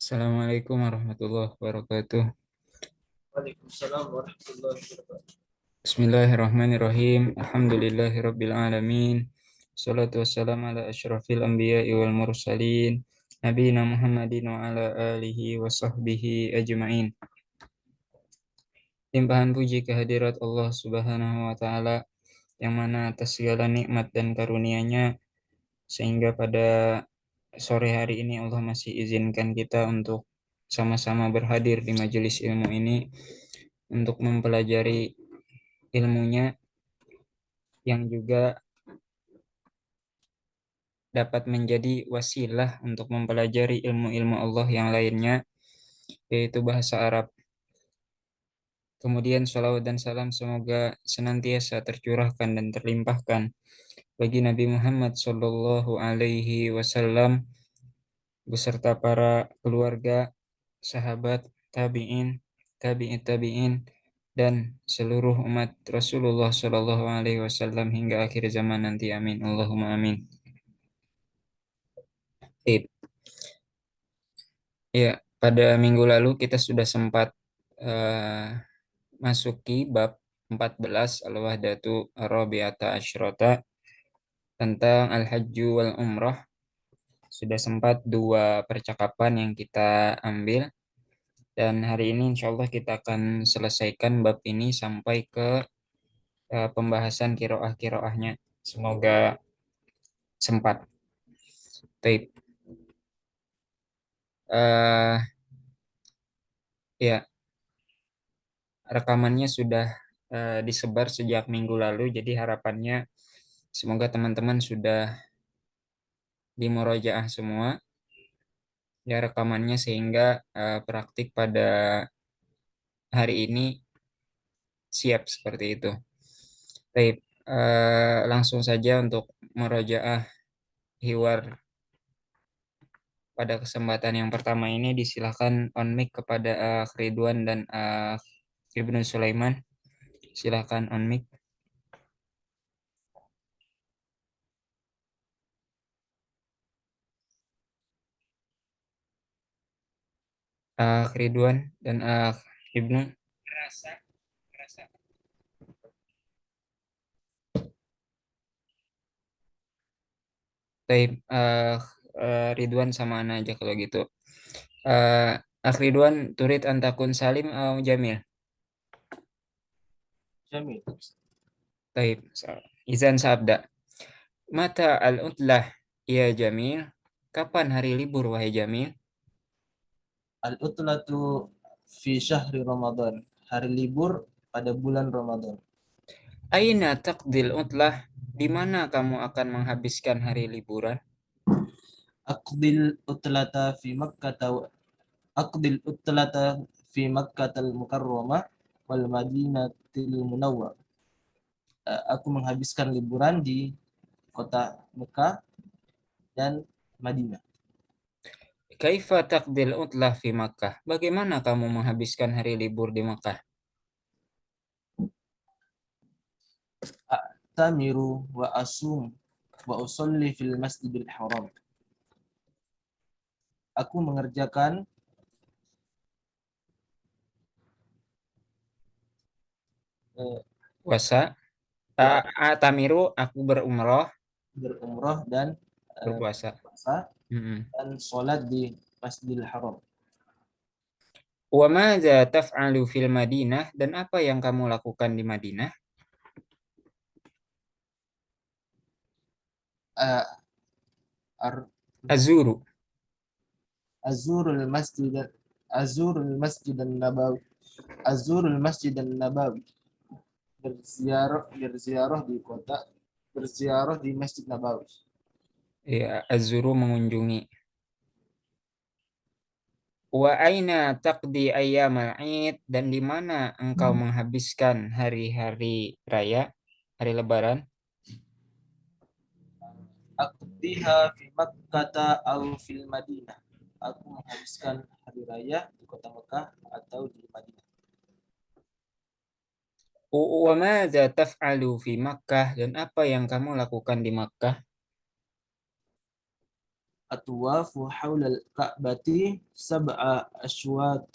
Assalamualaikum warahmatullahi wabarakatuh. Waalaikumsalam warahmatullahi wabarakatuh. Bismillahirrahmanirrahim. Alhamdulillahirabbil alamin. Wassalatu wassalamu ala asyrafil anbiya'i wal mursalin. Nabiyina Muhammadin wa ala alihi wa sahbihi ajma'in. Limpahan puji kehadirat Allah Subhanahu wa taala yang mana atas segala nikmat dan karunia-Nya sehingga pada sore hari ini Allah masih izinkan kita untuk sama-sama berhadir di majelis ilmu ini untuk mempelajari ilmunya yang juga dapat menjadi wasilah untuk mempelajari ilmu-ilmu Allah yang lainnya, yaitu bahasa Arab. Kemudian salawat dan salam semoga senantiasa tercurahkan dan terlimpahkan bagi Nabi Muhammad Shallallahu Alaihi Wasallam beserta para keluarga, sahabat, tabiin, tabi'in, dan seluruh umat Rasulullah Shallallahu Alaihi Wasallam hingga akhir zaman nanti. Amin. Allahumma amin. Baik. Ya, pada minggu lalu kita sudah sempat eh, masuki bab 14 Al-Wahdatu Ar-Rabi'ata Asyrata tentang Al-Hajju wal Umrah. Sudah sempat dua percakapan yang kita ambil dan hari ini insya Allah kita akan selesaikan bab ini sampai ke pembahasan kiroah-kiroahnya. Semoga sempat. Baik. Eh, ya, rekamannya sudah disebar sejak minggu lalu, jadi harapannya semoga teman-teman sudah dimurojaah semua ya rekamannya sehingga praktik pada hari ini siap seperti itu. Baik, langsung saja untuk murojaah hiwar pada kesempatan yang pertama ini disilahkan on mic kepada Ridwan dan Ibnu Sulaiman. Silakan on mic. Ridwan dan Ibnu. Baik, Ridwan sama Ana aja kalau gitu. Ridwan turid antakun salim au jamil. Jamil. Baik, izan sabda. Mata al-utlah ya Jamil. Kapan hari libur wahai Jamil? Al-utlatu fi syahri Ramadan. Hari libur pada bulan Ramadan. Aina taqdil utlah? Di mana kamu akan menghabiskan hari liburan? Aqdil utlata fi Makkah Aqdil utlata fi Makkah al-Mukarramah wal Madinatil Munawwar. Aku menghabiskan liburan di kota Mekah dan Madinah. Kaifa taqdil utlah fi Makkah? Bagaimana kamu menghabiskan hari libur di Makkah? A'tamiru wa asum wa usalli fil Masjidil Haram. Aku mengerjakan eh, Puasa. wa Tamiru, aku berumroh, berumrah dan berpuasa. puasa Mm-mm. dan sholat di Masjidil Haram. Wa madza taf'alu fil Madinah dan apa yang kamu lakukan di Madinah? Uh, ar, Azuru. azurul masjid azurul masjid nabawi azurul masjid nabawi berziarah di kota berziarah di Masjid Nabawi. Ya, azuru mengunjungi. Wa aina taqdi ayyamal Id dan di mana engkau menghabiskan hari-hari raya, hari Lebaran? Aqdiha fi Makkah atau fil Madinah. Aku menghabiskan hari raya di kota Mekah atau di Madinah. Wa madza taf'alu fi Makkah dan apa yang kamu lakukan di Makkah? atwafu haulal ka'bati sab'a ashwat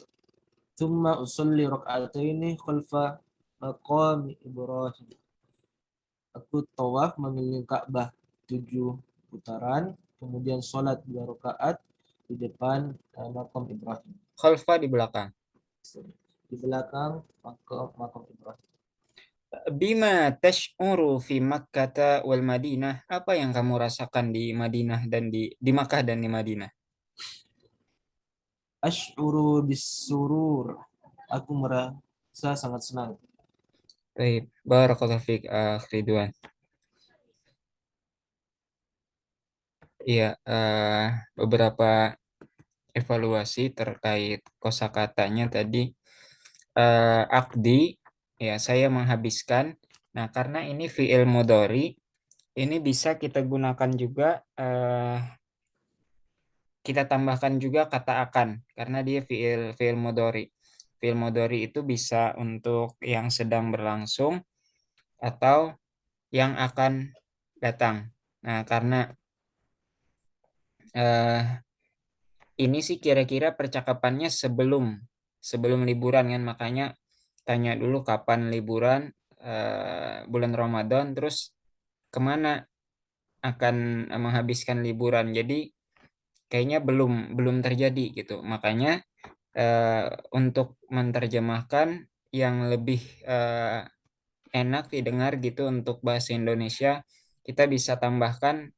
thumma usalli rak'ataini khalfa maqam Ibrahim. Aku tawaf mengelilingi Ka'bah 7 putaran, kemudian sholat 2 rakaat di depan makam Ibrahim. Khalfa di belakang. Di belakang makam Ibrahim. Bima tash'uru fi Makkah wal Madinah. Apa yang kamu rasakan di Madinah dan di Makkah dan di Madinah? Ash'uru bisurur. Aku merasa sangat senang. Baik, barakallahu fiik, Ridwan. Iya, beberapa evaluasi terkait kosakatanya tadi. Akdi, ya saya menghabiskan. Nah, karena ini fi'il mudhari, ini bisa kita gunakan juga, kita tambahkan juga kata akan, karena dia fi'il fi'il mudhari. Fi'il mudhari itu bisa untuk yang sedang berlangsung atau yang akan datang. Nah, karena eh, ini sih kira-kira percakapannya sebelum sebelum liburan kan, makanya tanya dulu kapan liburan, bulan Ramadan, terus kemana akan menghabiskan liburan. Jadi kayaknya belum belum terjadi gitu. Makanya eh, untuk menerjemahkan yang lebih enak didengar gitu untuk bahasa Indonesia, kita bisa tambahkan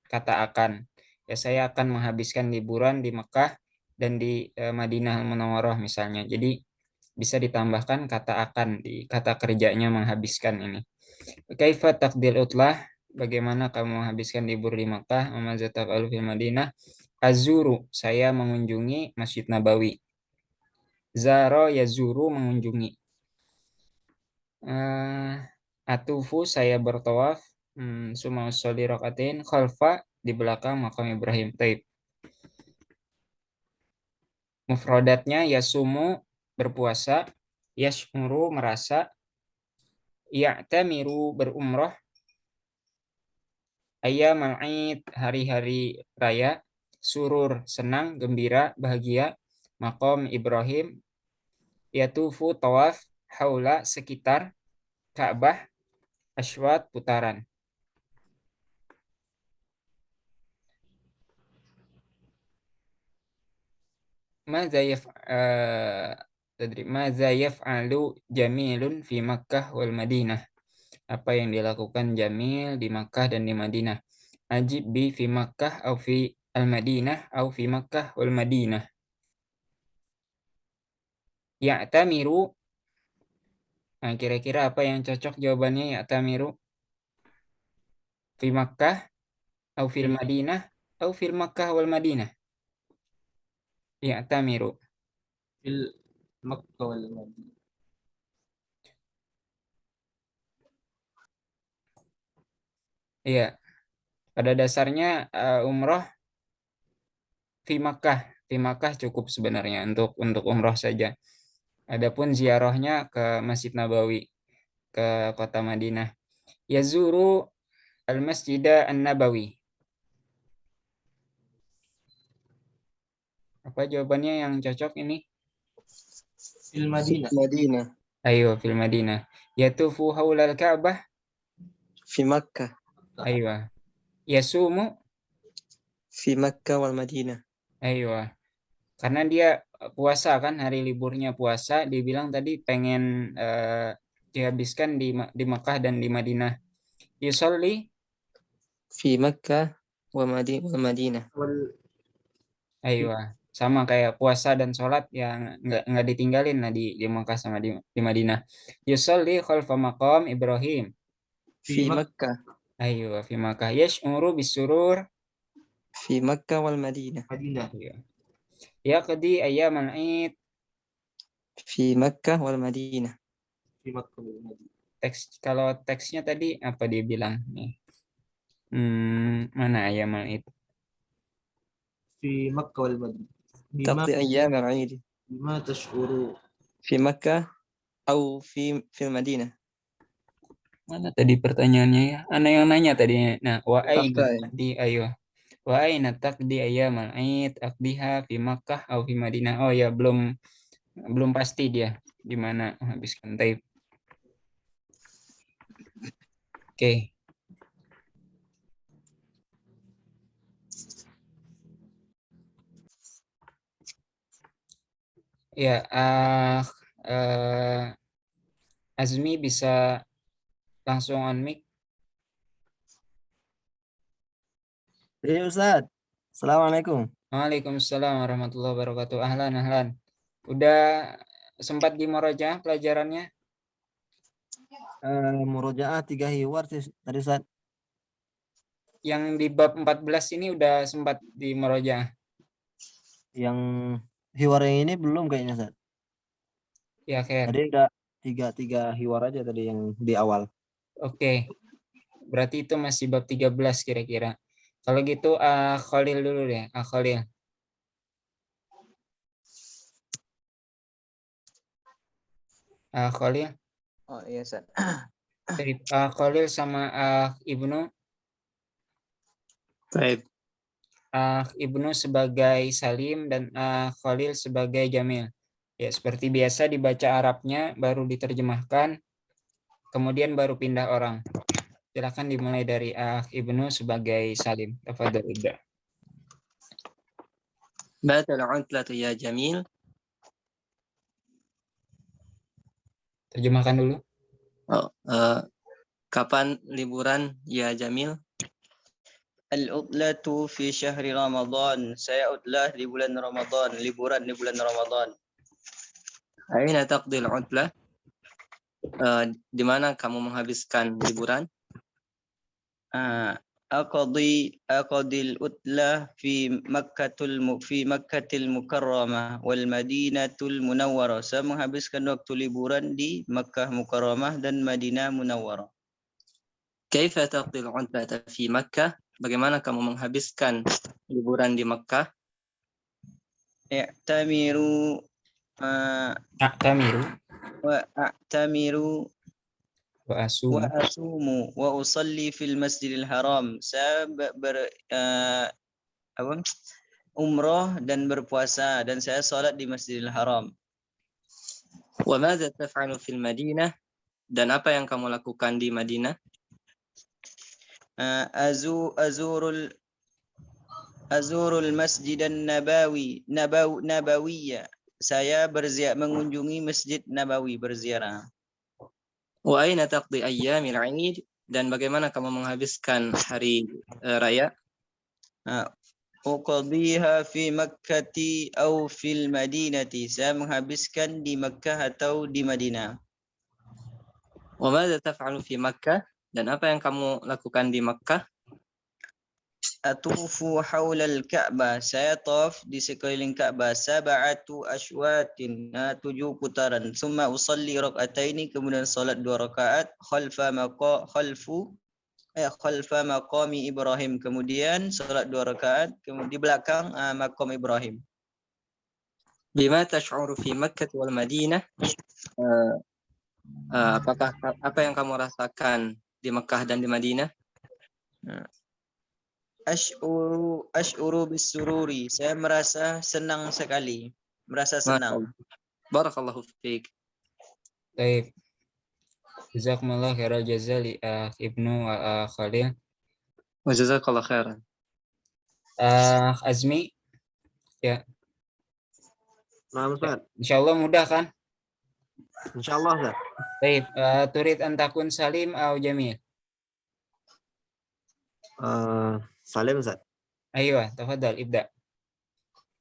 kata akan. Ya, saya akan menghabiskan liburan di Mekah dan di Madinah Al-Munawwarah misalnya. Jadi bisa ditambahkan kata akan di kata kerjanya menghabiskan ini. Kaifa taqdil utlah? Bagaimana kamu menghabiskan libur di Mekah? Maza taf'alu fil Madinah? Azuru, saya mengunjungi Masjid Nabawi. Zaro yazuru, mengunjungi. Eh, Atufu, saya bertawaf. Suma usolli rokaatain khalfa, di belakang makam Ibrahim. Taib. Mufradatnya yasumu, berpuasa, yashmuru, merasa, ya'tamiru, berumrah, ayyamal id, hari-hari raya, surur, senang, gembira, bahagia, maqam Ibrahim, yatufu, tawaf, haula, sekitar, Ka'bah, aswat, putaran. Madza yaf tadri madza yaf'alu jamilun fi Makkah wal Madinah. Apa yang dilakukan Jamil di Makkah dan di Madinah? Ajib bi fi Makkah au fi al-Madinah au fi Makkah wal Madinah. Ya'tamiru. Nah, kira-kira apa yang cocok jawabannya? Ya'tamiru fi Makkah au fil Fil Madinah au fil Makkah wal Madinah. Ya'tamiru. fil Makkah wal Madinah. Iya, pada dasarnya umroh di Makkah cukup sebenarnya untuk umroh saja. Adapun ziarahnya ke Masjid Nabawi, ke kota Madinah. Yazuru al-Masjid An-Nabawi. Apa jawabannya yang cocok ini? Fil في Madinah. المدينة. Ayo, fil Madinah. Yatufu haulal Ka'bah. في مكة. Ayo. Yasumu. في مكة والمدينة. Ayo. Karena dia puasa kan, hari liburnya puasa, dibilang tadi pengen dihabiskan di Mekah dan di Madinah. Yusolli. في مكة والمدينة. Wal Ayo, sama kayak puasa dan sholat yang nggak ditinggalin lah di Mekah sama di Madinah. Yusolli khalfa maqam Ibrahim. fi في مكة. Ayo, fi Makkah yash'uru bisurur. في مكة والمدينة. Madinah. Ayo. Yaqdi ayyamal id. في مكة والمدينة. Fi Makkah wal Madinah. Kalau teksnya tadi apa dia bilang nih? Mana ayyamal id? Fi Makkah wal Madinah. تقضي أيام العيد Bima tash'uru. في مكة أو في المدينة. Mana tadi pertanyaannya ya? Ana yang nanya tadi. Nah, wa aina أخطأ. di ayo. Wa aina taqdi ayyamal Aid? Aqdiha fi Makkah atau fi Madinah? Oh ya, belum pasti dia di mana menghabiskan. Taib. Oke. Ya, Azmi bisa langsung on mic. Iya Ustaz. Assalamualaikum. Waalaikumsalam warahmatullahi wabarakatuh. Ahlan, ahlan. Udah sempat di Murojaah pelajarannya? Murojaah 3 hiwar sih tadi Ustaz. Yang di bab 14 ini udah sempat di Murojaah? Yang hiwar yang ini belum kayaknya Ustaz. Ya, Khair. Tadi udah tiga hiwar aja tadi yang di awal. Oke. Berarti itu masih bab 13 kira-kira. Kalau gitu, Khalil dulu deh. Khalil. Khalil. Oh iya, Ustaz. Dari Khalil sama Ibnu. Baik. Ibnu sebagai Salim dan Khalil sebagai Jamil. Ya, seperti biasa dibaca Arabnya, baru diterjemahkan, kemudian baru pindah orang. Silakan dimulai dari Ibnu sebagai Salim. Tafadhol ibda. Bata al-'utlatu ya Jamil. Terjemahkan dulu. Oh, kapan liburan ya Jamil? Al-utlatu fi syahri Ramadan. Saya utlah di bulan Ramadan, liburan di bulan Ramadan. Aina taqdil utlah? Di mana kamu menghabiskan liburan? Aqadil utlah fi Makkatil Mukarramah wal Madinatul Munawwarah. Saya menghabiskan waktu liburan di Makkah Mukarramah dan Madinah Munawwarah. Kaifa taqdil utlata fi Makkah? Bagaimana kamu menghabiskan liburan di Makkah? I'tamiru Tamiru wa a'tamiru wa wa asumu. asumu wa usalli fil Masjidil Haram. Saya umroh dan berpuasa dan saya salat di Masjidil Haram. Wa madza taf'alu fil Madinah? Dan apa yang kamu lakukan di Madinah? Azurul Masjid Nabawiyya. Saya mengunjungi Masjid Nabawi, berziarah. Wa aina taqdi ayyamil 'Aid? Dan bagaimana kamu menghabiskan hari raya? Uqadhiha fi Makkati aw fil Madinati. Saya menghabiskan di Makkah atau di Madinah. Wa madza taf'alu fi Makkah? Dan apa yang kamu lakukan di Makkah? Atufu haulal Ka'bah. Saya tawaf di sekeliling Ka'bah. Sab'atu ashwatin. 7 putaran. Summa usalli raka'ataini. Kemudian salat 2 rakaat. Khalfa maqami Ibrahim. Kemudian salat 2 rakaat. Kemudian di belakang maqam Ibrahim. Bima tash'uru fi Makkah wal Madinah? Apa yang kamu rasakan di Makkah dan di Madinah? Ash'uru bisururi. Saya merasa senang sekali. Merasa senang. Barakallahu fiik. Baik. Jazakumullah khairal jazaa li Ibnu wa Khalil. Wa jazakallahu khairan. Azmi, ya. Nah Ustaz. Insyaallah mudah kan? Insyaallah Ustaz. Baik. Turid antakun Salim atau Jamil? Salim Ustaz. Ayo, tafadhal ibda.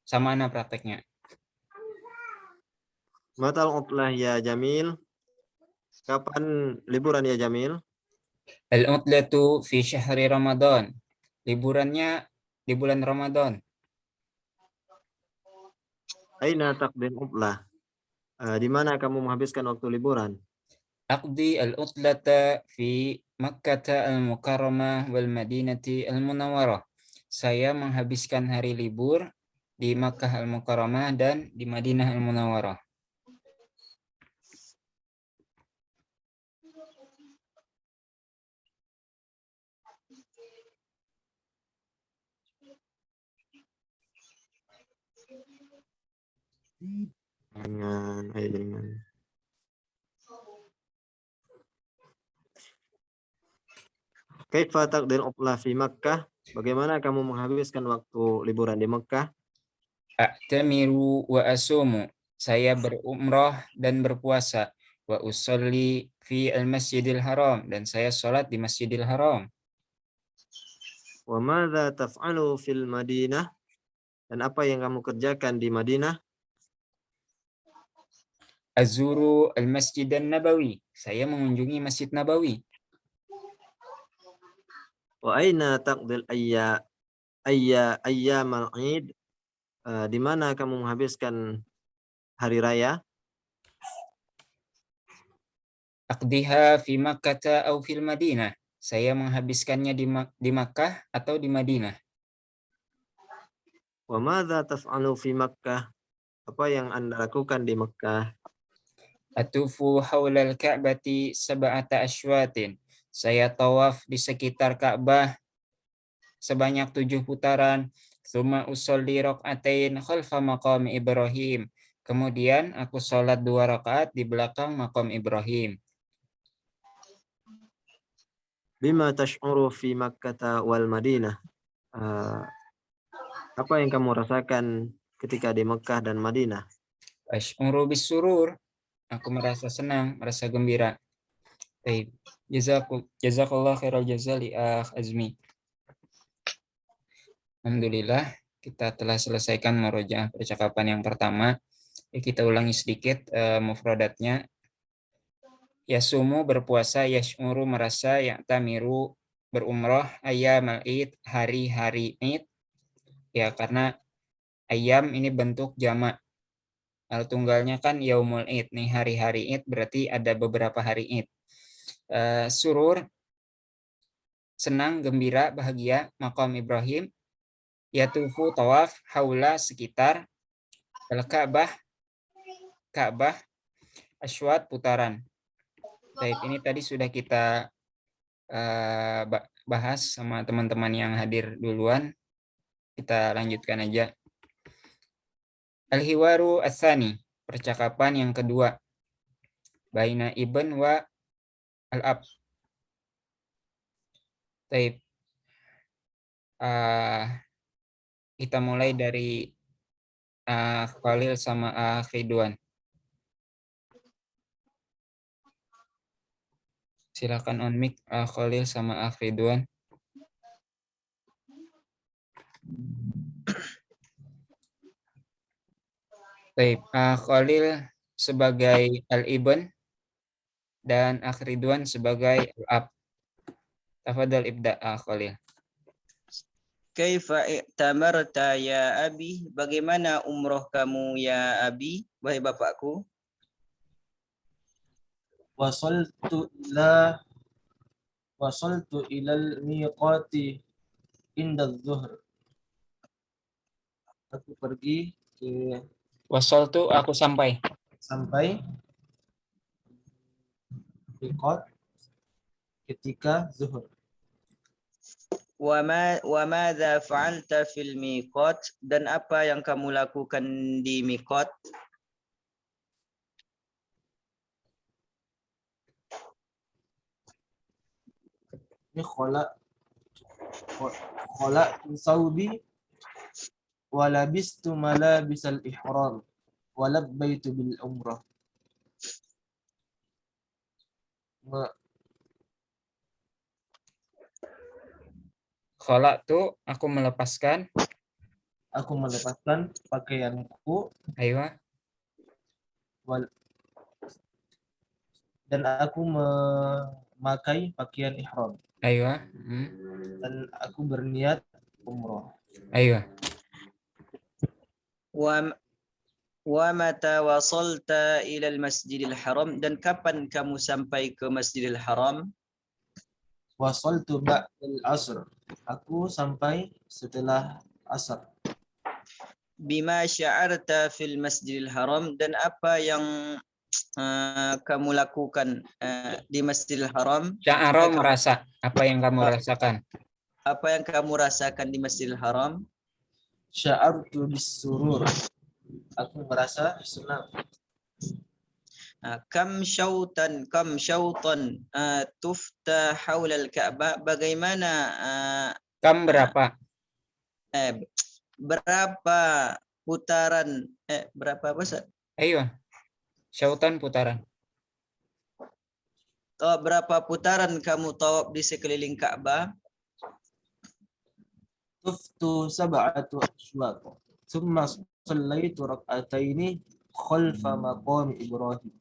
Sama mana prakteknya? Matal utlah ya Jamil. Kapan liburan ya Jamil? Al-utlatu fi syahri Ramadan. Liburannya di bulan Ramadan. Aina taqdil utlah? Di mana kamu menghabiskan waktu liburan? Aqdi al-utlata fi Makkah al-Mukarramah wal Madinati al-Munawwarah. Saya menghabiskan hari libur di Makkah al-Mukarramah dan di Madinah al-Munawwarah. Dengan dengan Kaifa taqdir uplah fi Makkah? Bagaimana kamu menghabiskan waktu liburan di Mekah? A'tamiru wa asumu. Saya berumrah dan berpuasa. Wa usolli fi al-Masjidil Haram. Dan saya sholat di Masjidil Haram. Wa madza taf'alu fil Madinah? Dan apa yang kamu kerjakan di Madinah? Azuru al-Masjid Nabawi. Saya mengunjungi Masjid Nabawi. Wa aina taqdil ayyamal Eid? Di mana kamu menghabiskan hari raya? Aqdiha fi Makkah atau fil Madinah. Saya menghabiskannya di Makkah atau di Madinah. Wa madza taf'alu fi Makkah? Apa yang Anda lakukan di Mekah? Atufu haulal Ka'bati sab'ata asywatin. Saya tawaf di sekitar Ka'bah sebanyak 7 putaran. Tsumma usolli raka'atain khalfa maqam Ibrahim. Kemudian aku sholat 2 rakaat di belakang makam Ibrahim. Bima tash'uru fi Makkah wal Madinah? Apa yang kamu rasakan ketika di Mekah dan Madinah? Asy'uru bisurur. Aku merasa senang, merasa gembira. Baik. Jazakallah khairal jazaa li Akh Azmi. Alhamdulillah, kita telah selesaikan murojaah percakapan yang pertama. Kita ulangi sedikit mufradatnya. Yasumu berpuasa, yash'uru merasa, ya'tamiru berumrah, ayyamal id hari-hari id. Ya, karena ayam ini bentuk jamak. Al tunggalnya kan yaumul id nih, hari-hari id berarti ada beberapa hari id. Surur senang, gembira, bahagia, maqam Ibrahim. Yatufu tawaf haula sekitar al-Ka'bah Ka'bah asywat putaran. Baik, ini tadi sudah kita bahas sama teman-teman yang hadir duluan. Kita lanjutkan aja. Al-hiwaru as-tsani, percakapan yang kedua. Baina ibn wa al-ab. Baik. Kita mulai dari Khalil sama Ridwan. Silakan on mic Khalil sama Ridwan. Baik, Khalil sebagai al-ibn dan Ridwan sebagai al-ab. Tafadhal ibda Khalil. Kaifa i'tamarta ya abi? Bagaimana umroh kamu ya abi? Wahai bapakku. Wasaltu ilal miqati inda zuhr. Aku pergi ke Wasaltu aku sampai. miqat ketika zuhur. Wa madza fa'alta fil miqat? Dan apa yang kamu lakukan di miqat? Ini khala saubi wa labistu malabisal ihram wa labbaitu bil umrah. Khala'tu aku melepaskan. Aku melepaskan pakaianku. Aywa. Dan aku memakai pakaian ihram. Aywa. Dan aku berniat umrah. Aywa. Wa mata wasalta ila al-Masjidil Haram? Dan kapan kamu sampai ke Masjidil Haram? Wasaltu ba'dal asr. Aku sampai setelah asar. Bima sya'arta fil Masjidil Haram? Dan apa yang kamu lakukan di Masjidil Haram? Sya'ara merasa. Apa yang kamu rasakan? Apa yang kamu rasakan di Masjidil Haram? Sya'artu bis surur. Aku merasa senang. Kam syautan tufta haulal Ka'bah. Bagaimana Kam berapa? berapa putaran berapa besar? Ayo, syautan putaran. Berapa putaran kamu tawaf di sekeliling Ka'bah? Tuftu sab'atu ashwaq. Thumma sallaitu rak'ataini khalfa maqam Ibrahim.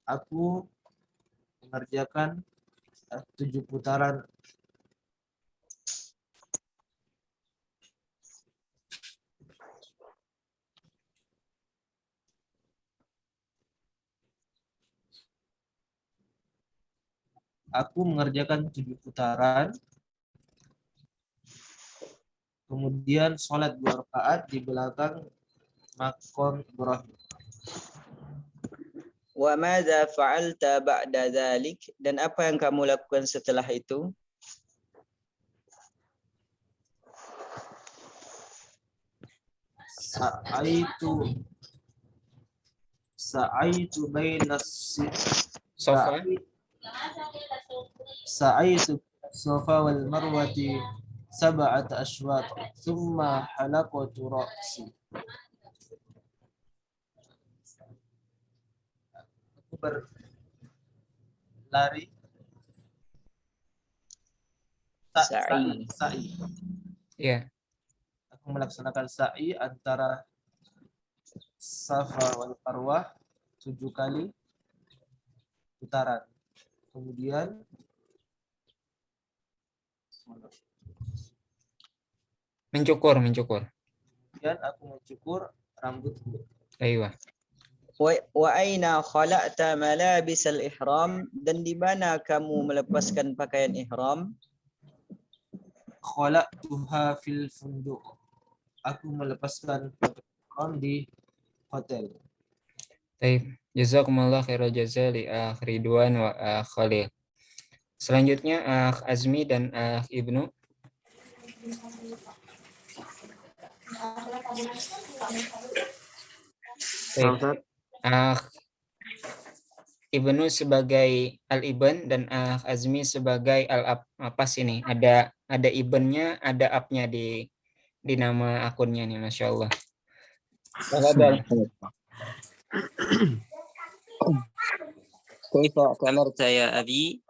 Aku mengerjakan 7 putaran. Aku mengerjakan 7 putaran. Kemudian sholat 2 rakaat di belakang maqam Ibrahim. Wa madza fa'alta ba'da dzalik? Dan apa yang kamu lakukan setelah itu? Sa'aitu bainas Sofa. Sa'aitu Safa wal marwati sab'at ashwaq thumma halaqtu ra'si. Aku berlari sa'i. Ya. Aku melaksanakan sa'i antara Safa wal Marwah 7 kali putaran. Kemudian Mencukur. kemudian aku mencukur rambutku. Ayo. Wa aina khala'ta malabis al-ihram? Dan di mana kamu melepaskan pakaian ihram? Khala'tuha fil funduq. Aku melepaskan pakaian ihram di hotel. Baik. Jazakumullah khairal jazaa li Akh Ridwan wa Akh Khalil. Selanjutnya Akh Azmi dan Akh Ibnu. Baik. Akh Ibnu sebagai Al-Ibn dan Akh Azmi sebagai Al-Ab. Pas ini ada Ibnnya, ada Abnya di nama akunnya nih, Masya Allah. Kaifa ta'amarta ya abi?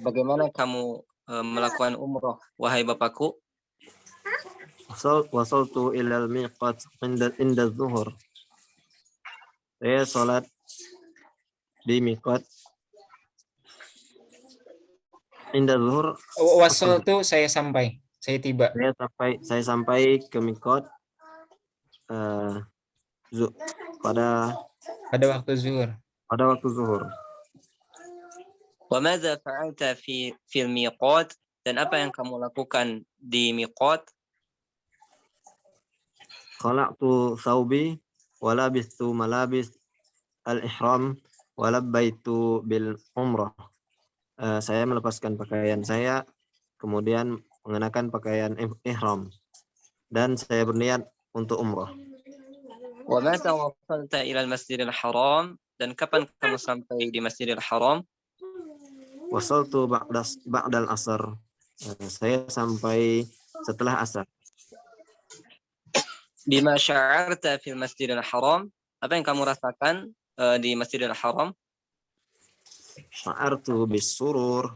Bagaimana kamu melakukan umroh, wahai bapakku? Wasaltu ilal miqat inda zuhur. Saya sholat di miqat inda zuhur. Wasal itu saya tiba. Saya sampai ke miqat pada waktu zuhur. Wa madza fa'alta fil miqat? Dan apa yang kamu lakukan di miqat? Khala'tu thawbi wa labistu malabis al-ihram wa labbaitu bil umrah. Saya melepaskan pakaian saya, kemudian mengenakan pakaian ihram, dan saya berniat untuk umrah. Wa mata wasalta ila al-Masjidil Haram? Dan kapan kamu sampai di Masjidil Haram? Wasaltu ba'dal asar. Saya sampai setelah asar. Bima sya'arta fil Masjidil Haram? Apa yang kamu rasakan di Masjidil Haram? Sya'artu bis surur.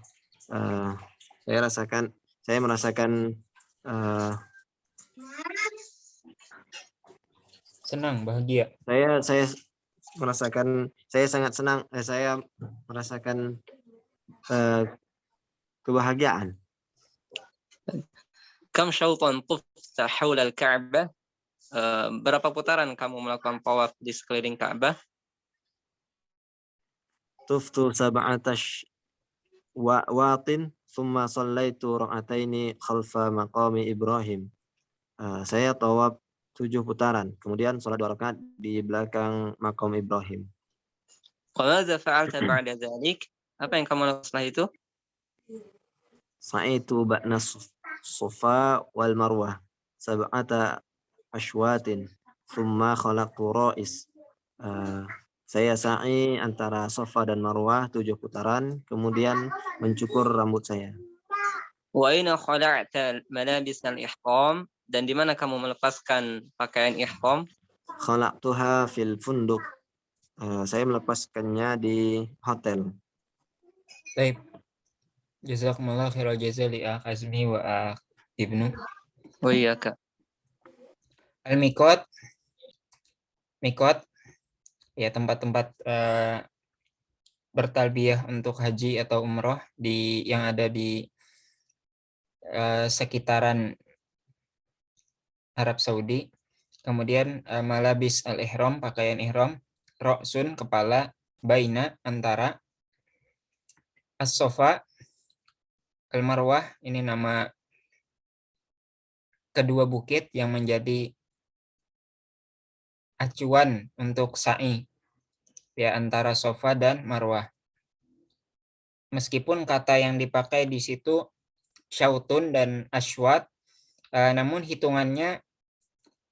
Saya merasakan senang, bahagia. Saya sangat senang. Saya merasakan kebahagiaan. Kam syautan tufta haula al-Ka'bah? Berapa putaran kamu melakukan tawaf di sekeliling Ka'bah? Tuftu sab'atash watin thumma sallaitu rak'ataini khalfa maqami Ibrahim. Saya tawaf 7 putaran, kemudian sholat 2 rakaat di belakang makam Ibrahim. Wa madza fa'alta ba'da dzalik? Apa yang kamu lakukan setelah itu? Sa'aitu ba'na Safa wal Marwah sab'ata ashwatin thumma khalaqtu ra'is. Saya sa'i antara Safa dan Marwah 7 putaran, kemudian mencukur rambut saya. Wa aina khala'ta malabis al-ihram, dan di mana kamu melepaskan pakaian ihram? Khalaqtuha fil funduk. Saya melepaskannya di hotel. Baik. Jazakumullah khairal jazaa li Akh Azmi wa Akh Ibnu. Oh iya Kak. Al-Miqat, Miqat, ya tempat-tempat bertalbiyah untuk haji atau umroh yang ada di sekitaran Arab Saudi. Kemudian malabis al-ihram, pakaian ihram, ra'sun, kepala, baina, antara, as-Safa, al-Marwah, ini nama kedua bukit yang menjadi acuan untuk sa'i, ya, antara Safa dan Marwah. Meskipun kata yang dipakai di situ syautun dan aswat, namun hitungannya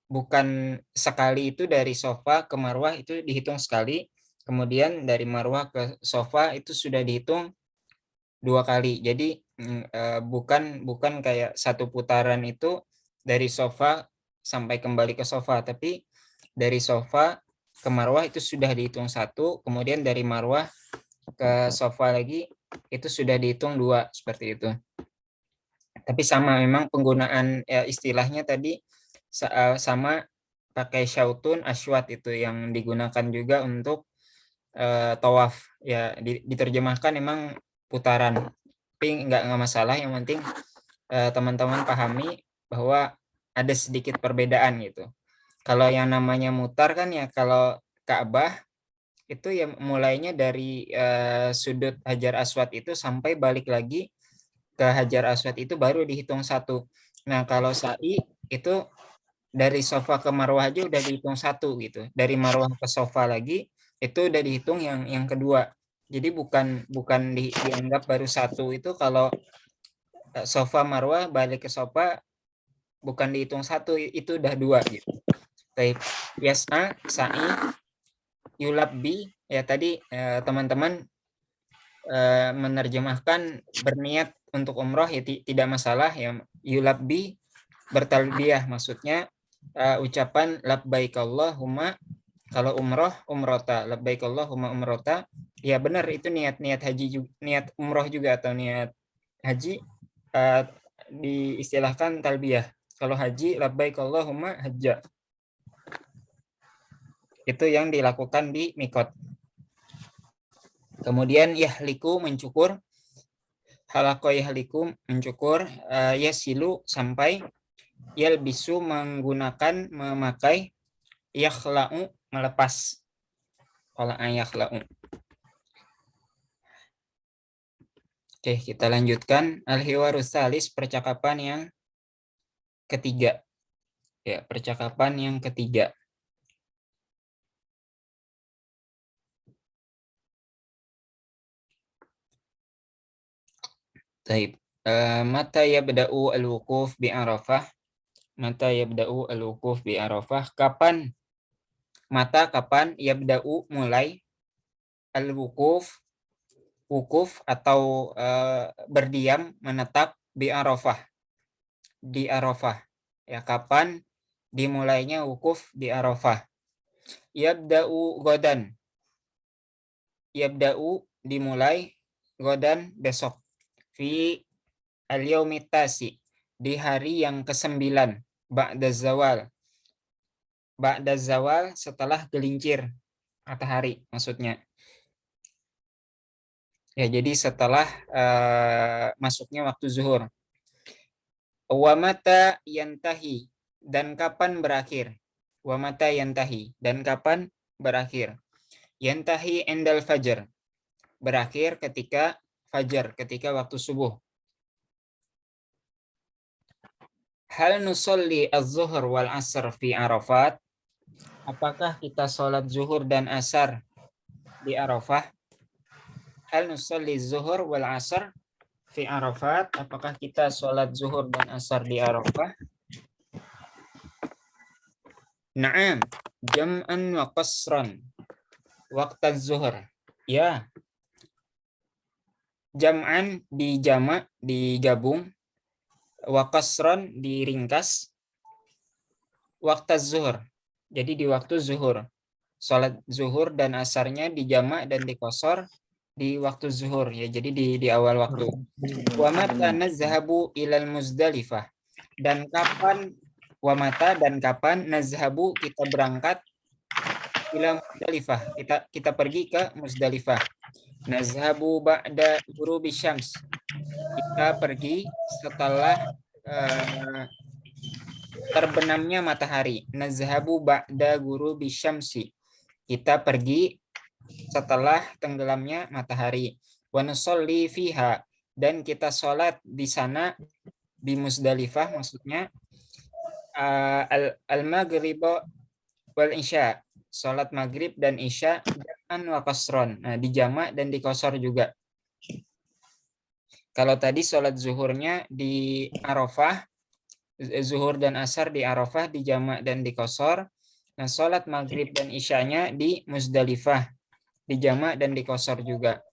bukan sekali, itu dari Safa ke Marwah itu dihitung sekali, kemudian dari Marwah ke Safa itu sudah dihitung 2 kali. Jadi bukan kayak satu putaran itu dari Safa sampai kembali ke Safa, tapi dari Safa ke Marwah itu sudah dihitung 1, kemudian dari Marwah ke Safa lagi itu sudah dihitung 2, seperti itu. Tapi sama memang penggunaan istilahnya tadi sama, pakai syautun, aswat itu yang digunakan juga untuk tawaf, ya, diterjemahkan memang putaran, tapi nggak masalah, yang penting teman-teman pahami bahwa ada sedikit perbedaan gitu. Kalau yang namanya mutar kan ya, kalau Ka'bah itu ya mulainya dari sudut Hajar Aswad itu sampai balik lagi ke Hajar Aswad itu baru dihitung 1. Nah, kalau sa'i itu dari Safa ke Marwah aja udah dihitung 1 gitu. Dari Marwah ke Safa lagi itu udah dihitung yang kedua. Jadi bukan dianggap baru 1 itu kalau Safa Marwah balik ke Safa bukan dihitung 1, itu udah 2 gitu. Baik, yas'a, sa'i, yulabbi, ya tadi teman-teman menerjemahkan berniat untuk umroh ya tidak masalah, ya, yulabbi bertalbiyah, maksudnya ucapan labbaik Allahumma, kalau umroh umrota, labbaik Allahumma umrota, ya benar, itu niat haji juga, niat umroh juga atau niat haji diistilahkan talbiyah. Kalau haji labbaik Allahumma hajja, itu yang dilakukan di mikot. Kemudian yahliku, mencukur, halaqo yahliku, mencukur, yasilu, sampai, yalbisu, menggunakan, memakai, yakhla'u, melepas, qala'a yakhla'u. Oke, kita lanjutkan. Al-hiwarus salis, percakapan yang ketiga. Ya, percakapan yang ketiga. Taib. Mata yabda'u al-wuquf bi Arafah. Mata yabda'u al-wuquf bi Arafah. Kapan? Mata, kapan? Yabda'u, mulai. Al-wuquf, wukuf atau berdiam, menetap, bi Arafah, di Arafah. Ya, kapan dimulainya wukuf di Arafah? Yabda'u godan. Yabda'u, dimulai, godan, besok. Fi al-yaumitasi, di hari yang ke-9, ba'da zawal. Ba'da zawal, setelah gelincir matahari maksudnya. Ya, jadi setelah masuknya waktu zuhur. Wa mata yantahi, dan kapan berakhir. Wa mata yantahi, dan kapan berakhir. Yantahi endal fajar, berakhir ketika fajar, ketika waktu subuh. Hal nusolli az-zuhr wal asr fi Arafat? Apakah kita sholat zuhur dan asar di Arafah? Hal nusolli zuhur wal asr fi Arafat? Apakah kita sholat zuhur dan asar di Arafah? Na'am, jam'an wa qasran. Waqta zuhur. Ya, jam'an dijamak, digabung, wa qasran diringkas, waqta zuhur. Jadi di waktu zuhur. Salat zuhur dan asarnya dijamak dan dikosor di waktu zuhur ya. Jadi di awal waktu. Wa mata nazhabu ilal Muzdalifah. Dan kapan nazhabu kita berangkat ila Muzdalifah. Kita pergi ke Muzdalifah. Nazhabu ba'da ghurubi syams. Kita pergi setelah terbenamnya matahari. Nazhabu ba'da ghurubi syamsi. Kita pergi setelah tenggelamnya matahari. Wa nusolli fiha, dan kita sholat di sana di Muzdalifah, maksudnya al-maghrib wal isya, sholat maghrib dan isya dan wa qasron. Nah, dijamak dan dikosor juga. Kalau tadi sholat zuhurnya di Arafah, zuhur dan asar di Arafah dijamak dan dikosor. Nah, sholat maghrib dan isyanya di Muzdalifah dijamak dan dikosor juga.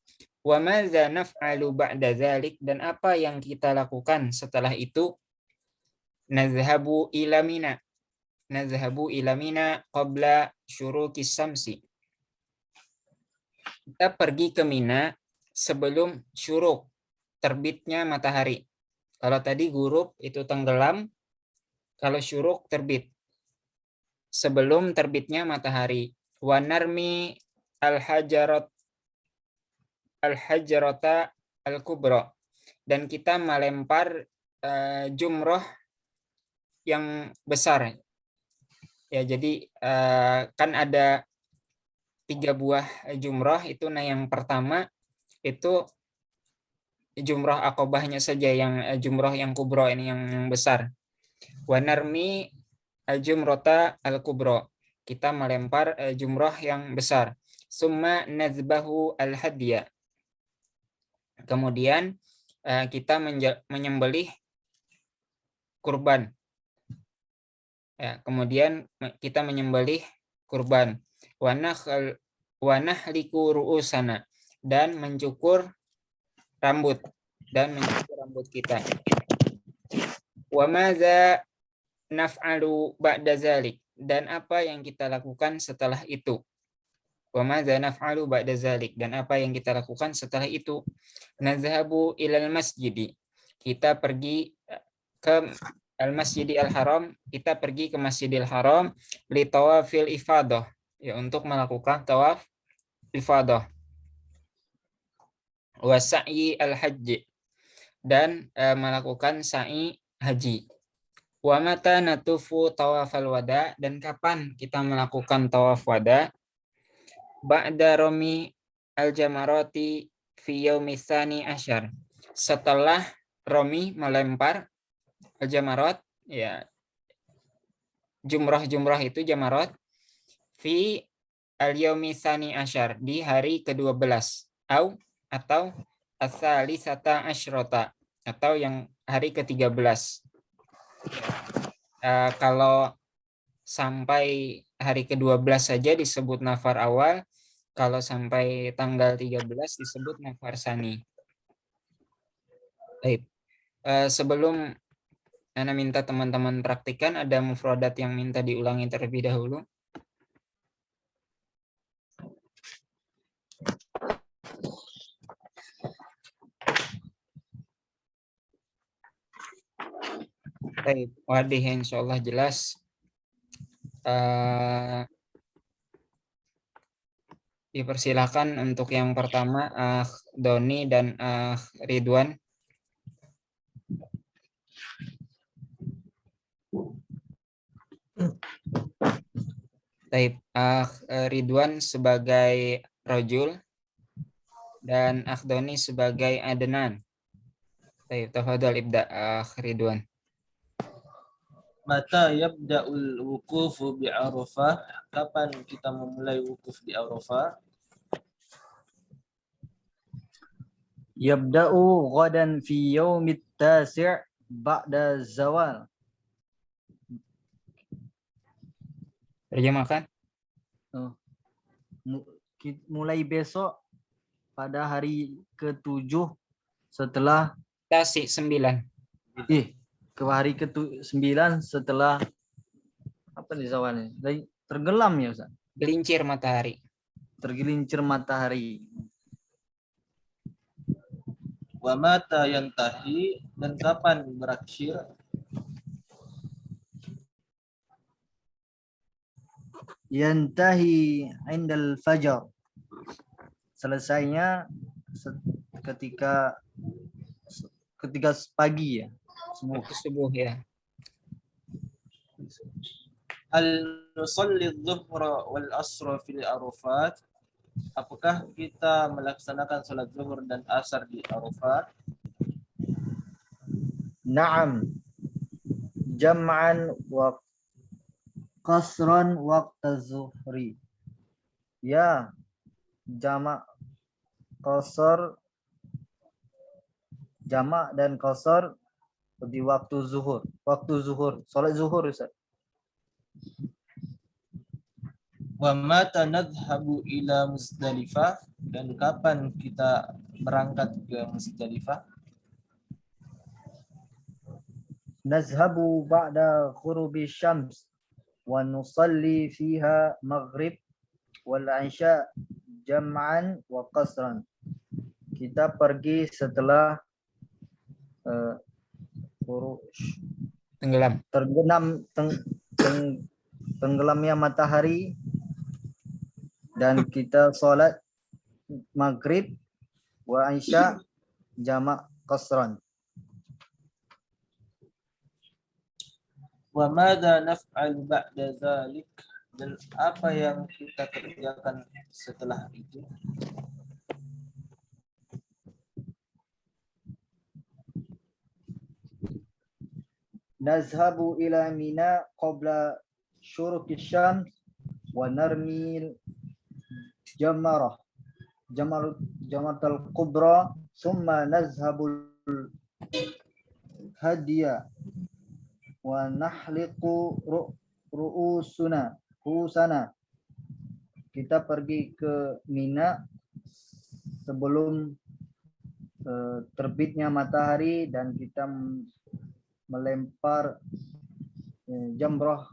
Wa madza naf'alu ba'da dzalik, dan apa yang kita lakukan setelah itu? Nazhabu ila Mina. Nazhabu ila Mina qabla syuruqis samsi. Kita pergi ke Mina sebelum syuruk, terbitnya matahari. Kalau tadi ghurub itu tenggelam, kalau syuruk terbit. Sebelum terbitnya matahari. Wa narmi al-hajarata al-kubra, dan kita melempar jumroh yang besar ya. Jadi kan ada 3 buah jumroh itu. Nah, yang pertama itu jumroh akobahnya saja, yang jumroh yang kubro ini yang besar. Wa narmi al-jumrota al-kubro, kita melempar jumroh yang besar. Summa nazbahu al-hadya, kemudian kita menyembelih kurban. Ya, kemudian kita menyembelih kurban. Wa nahliku ru'usana, dan mencukur rambut kita. Wa madza naf'alu ba'da zalik, dan apa yang kita lakukan setelah itu? Wa madza naf'alu ba'da zalik, dan apa yang kita lakukan setelah itu? Nazhabu ilal masjidi, kita pergi ke al-masjidi al-haram, kita pergi ke Masjidil Haram li tawafil ifadah, ya, untuk melakukan tawaf ifadah. Wa sa'i al-hajj, dan melakukan sa'i haji. Wa mata natufu tawafal wada, dan kapan kita melakukan tawaf wada? Ba'da romi al-jamarati fi yaumi tsani asyar, setelah romi melempar al-jamarat, ya, jumrah itu jamarat, fi al-yaumi tsani asyar, di hari ke-12, atau as-salisata asyrota, atau yang hari ke-13. Kalau sampai hari ke-12 saja disebut nafar awal, kalau sampai tanggal 13 disebut nafar sani. Baik. Sebelum Ana minta teman-teman praktikan, ada mufradat yang minta diulangi terlebih dahulu. Baik, wadih, insyaallah jelas. Dipersilakan untuk yang pertama Doni dan Ridwan. Baik, Ridwan sebagai rajul dan Doni sebagai Adnan. Baik, tafadhal ibda Ridwan. Mata yabda'ul wukufu bi Arafah, kapan kita memulai wukuf di Arafah? Yabda'u ghadan fi yaumit tasi' ba'da zawal. Terjemahkan. Mulai besok pada hari ke-7 setelah Tasik 9. ke hari ke-9 setelah apa nih zawannya? Tergelam ya Ustaz. Gelincir matahari. Tergelincir matahari. Wa mata yantahi, dan kapan berakhir? Yantahi indal fajar. Selesainya ketika pagi ya. Subuh. Waktu subuh ya. Hal nusalli dhuhra wal asra fil Arafat? Apakah kita melaksanakan salat zuhur dan asar di Arafat? Naam. Jam'an wa qasran waqta zuhri. Ya, jamak qasar, jamak dan qasar di waktu zuhur. Waktu zuhur, salat zuhur Ustaz. Wa mata nadhhabu ila Muzdalifah, dan kapan kita berangkat ke Muzdalifah? Nazhabu ba'da ghurubi syams wa nusalli fiha maghrib wal isya jam'an wa qasran. Kita pergi setelah Tenggelam. Tenggelamnya matahari, dan kita salat maghrib wa isya jamak qasran. Wa madza naf'alu ba'da dzalik, dan apa yang kita kerjakan setelah itu? Nazhabu ila Mina qabla syuruqi syams wa narmil jamaratul kubra summa nazhabul hadiya wa nahliqu ru'usana. Kita pergi ke Mina sebelum terbitnya matahari, dan kita melempar jumrah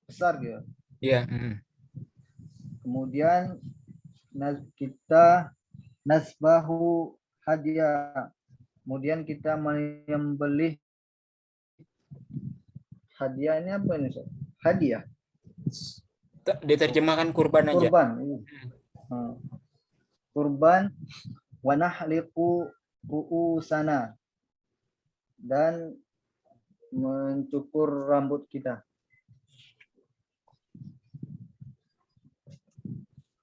besar gitu. Iya. Kemudian kita nasbahu hadiah. Kemudian kita menyembelih hadiah. Ini apa ini? Hadiah. Diterjemahkan kurban aja. Kurban. Kurban wa nahliqu ru'usana, dan mencukur rambut kita.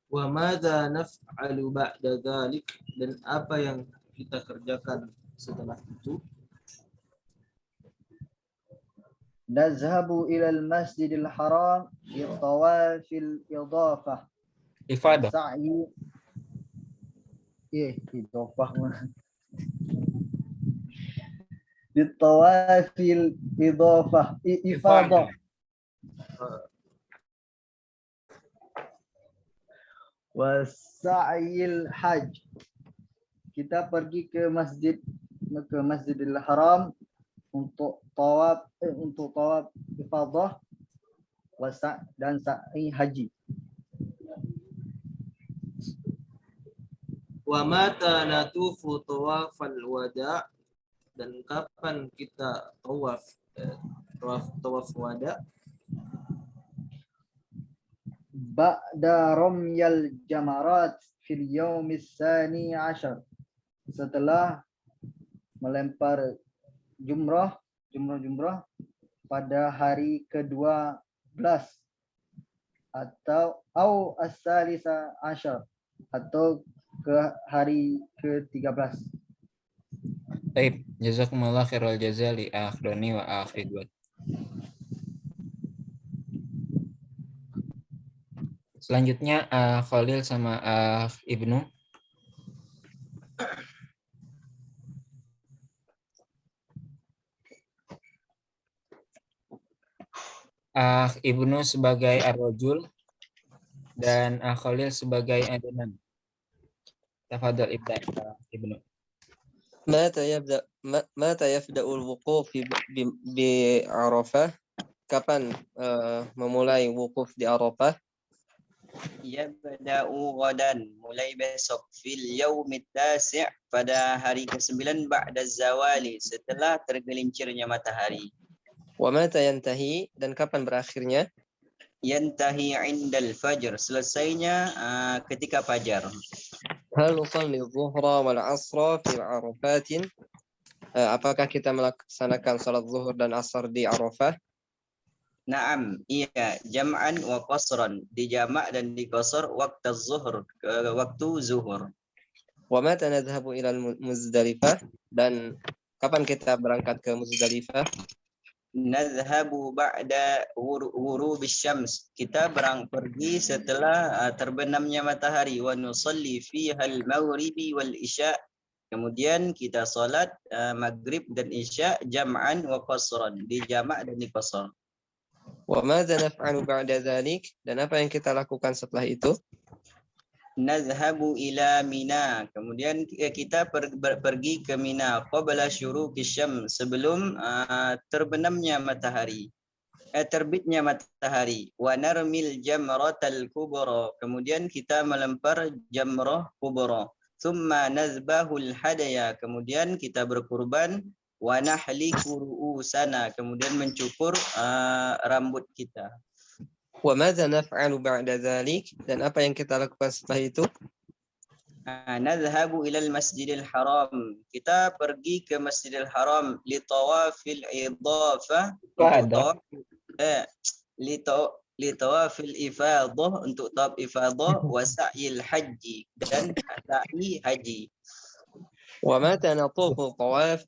Wa madza naf'alu ba'da dzalik, dan apa yang kita kerjakan setelah itu? Nazhabu ila al-masjidil haram bi tawafil idafah. Ifadah. Sa'i. Idafah. Bi tawafil idafah. Ifadah. Wasa'il hajj. Kita pergi ke Masjidil Haram untuk tawaf ifadah dan sa'i haji. Wa mata natufu tawafal wada, dan kapan kita tawaf wada? Ba'da ramyal jamarat fil yaumis tsani asyar. Setelah melempar jumrah pada hari ke-12 atau as-salisa asyar, atau ke hari ke-13. Baik, jazakumullah khairal jazaa li akhdani wa akhidwat. Selanjutnya Khalil sama Ibnu. Ibnu sebagai ar-rajul dan Khalil sebagai adonan. Tafadhol Ibnu. متى يبدأ الوقوف بعرفة? Kapan memulai wukuf di Arafah? Yabda'u ghadan, mulai besok, fil yaumit tasi' pada hari ke-9 ba'da zawali, setelah tergelincirnya matahari. Wa mata yantahi, dan kapan berakhirnya? Yantahi indal fajr, selesainya ketika fajar. Hal nusalli dhuhra wal asra fi Arafatin? Apakah kita melaksanakan salat zuhur dan asar di Arafah? Naam, iya, jam'an wa qasran, dijamak dan diqasar waktu zuhur, waktu zuhur. Wa mata nadhhabu ila Muzdalifah, dan kapan kita berangkat ke Muzdalifah? Nadhhabu ba'da ghurubis syams, kita pergi setelah terbenamnya matahari, wa nusalli fiha al-maghribi wal isya, kemudian kita salat maghrib dan isya jam'an wa qasran, dijamak dan diqasar. Wa madza naf'alu ba'da dzalik, dan apa yang kita lakukan setelah itu? Nadhhabu ila Mina, kemudian kita pergi ke Mina, qabla syuruqis syams, sebelum terbenamnya matahari, terbitnya matahari. Wa narmil jamratal kubra, kemudian kita melempar jamrah kubra. Thumma nazbahul hadaya, kemudian kita berkurban. Wa nahliku ru'usana, kemudian mencukur rambut kita. Wa madza naf'alu ba'da dzalik, dan apa yang kita lakukan setelah itu? Nadhhabu ilal Masjidil Haram, kita pergi ke Masjidil Haram li tawafil idhafah, li tawafil ifadah, untuk tawaf ifadah, wa sa'yil haji, dan sa'i haji. Wa mata natufu tawaf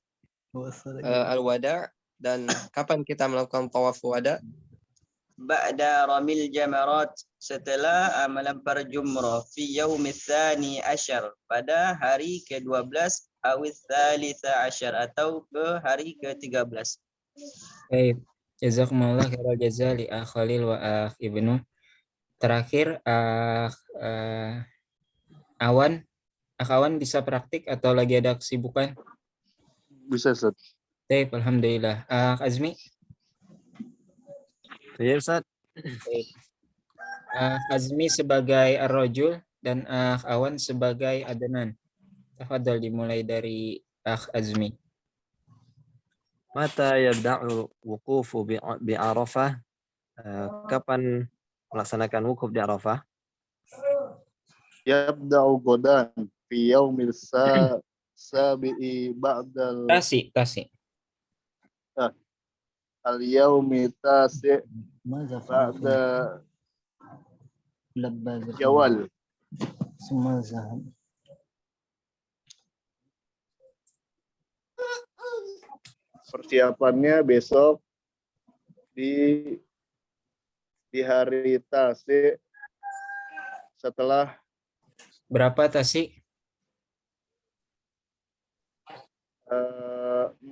al-wada', dan kapan kita melakukan tawaf wada'? Ba'da ramil jamarat, setelah melempar jumrah, fi yaumil tsani asyar, pada hari ke-12, awil tsalitsa asyar, atau ke hari ke-13. Baik, jazakumullah khairal jazaa li Khalil wa Ibnu. Terakhir, Awan, Awan bisa praktik atau lagi ada kesibukan? Bisa, Ustaz. Baik, alhamdulillah. Azmi? Iya, Ustaz. Azmi sebagai ar-rajul dan Awan sebagai adonan. Tafadhol, dimulai dari Azmi. Mata yabda'u wuqufu bi Arafah? Kapan melaksanakan wukuf di Arafah? Yabda'u godan fi yaumil sabi'i ba'dal Tasi. al-yaumi tasi' ماذا ba'da لبى Syawal. ثم ذهب Persiapannya besok di hari Tasi, setelah Berapa tasi? 6.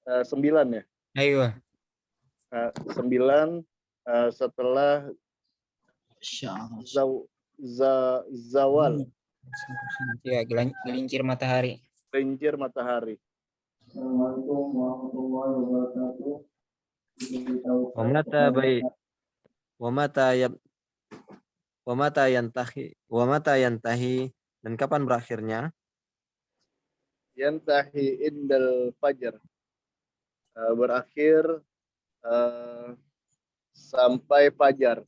9 ya. Ayo. 9 setelah zawal, Ya, gelincir matahari. gelincir matahari. Assalamualaikum warahmatullahi wabarakatuh. Wa mata yantahi, dan kapan berakhirnya? Yantahi indal fajar, berakhir sampai fajar.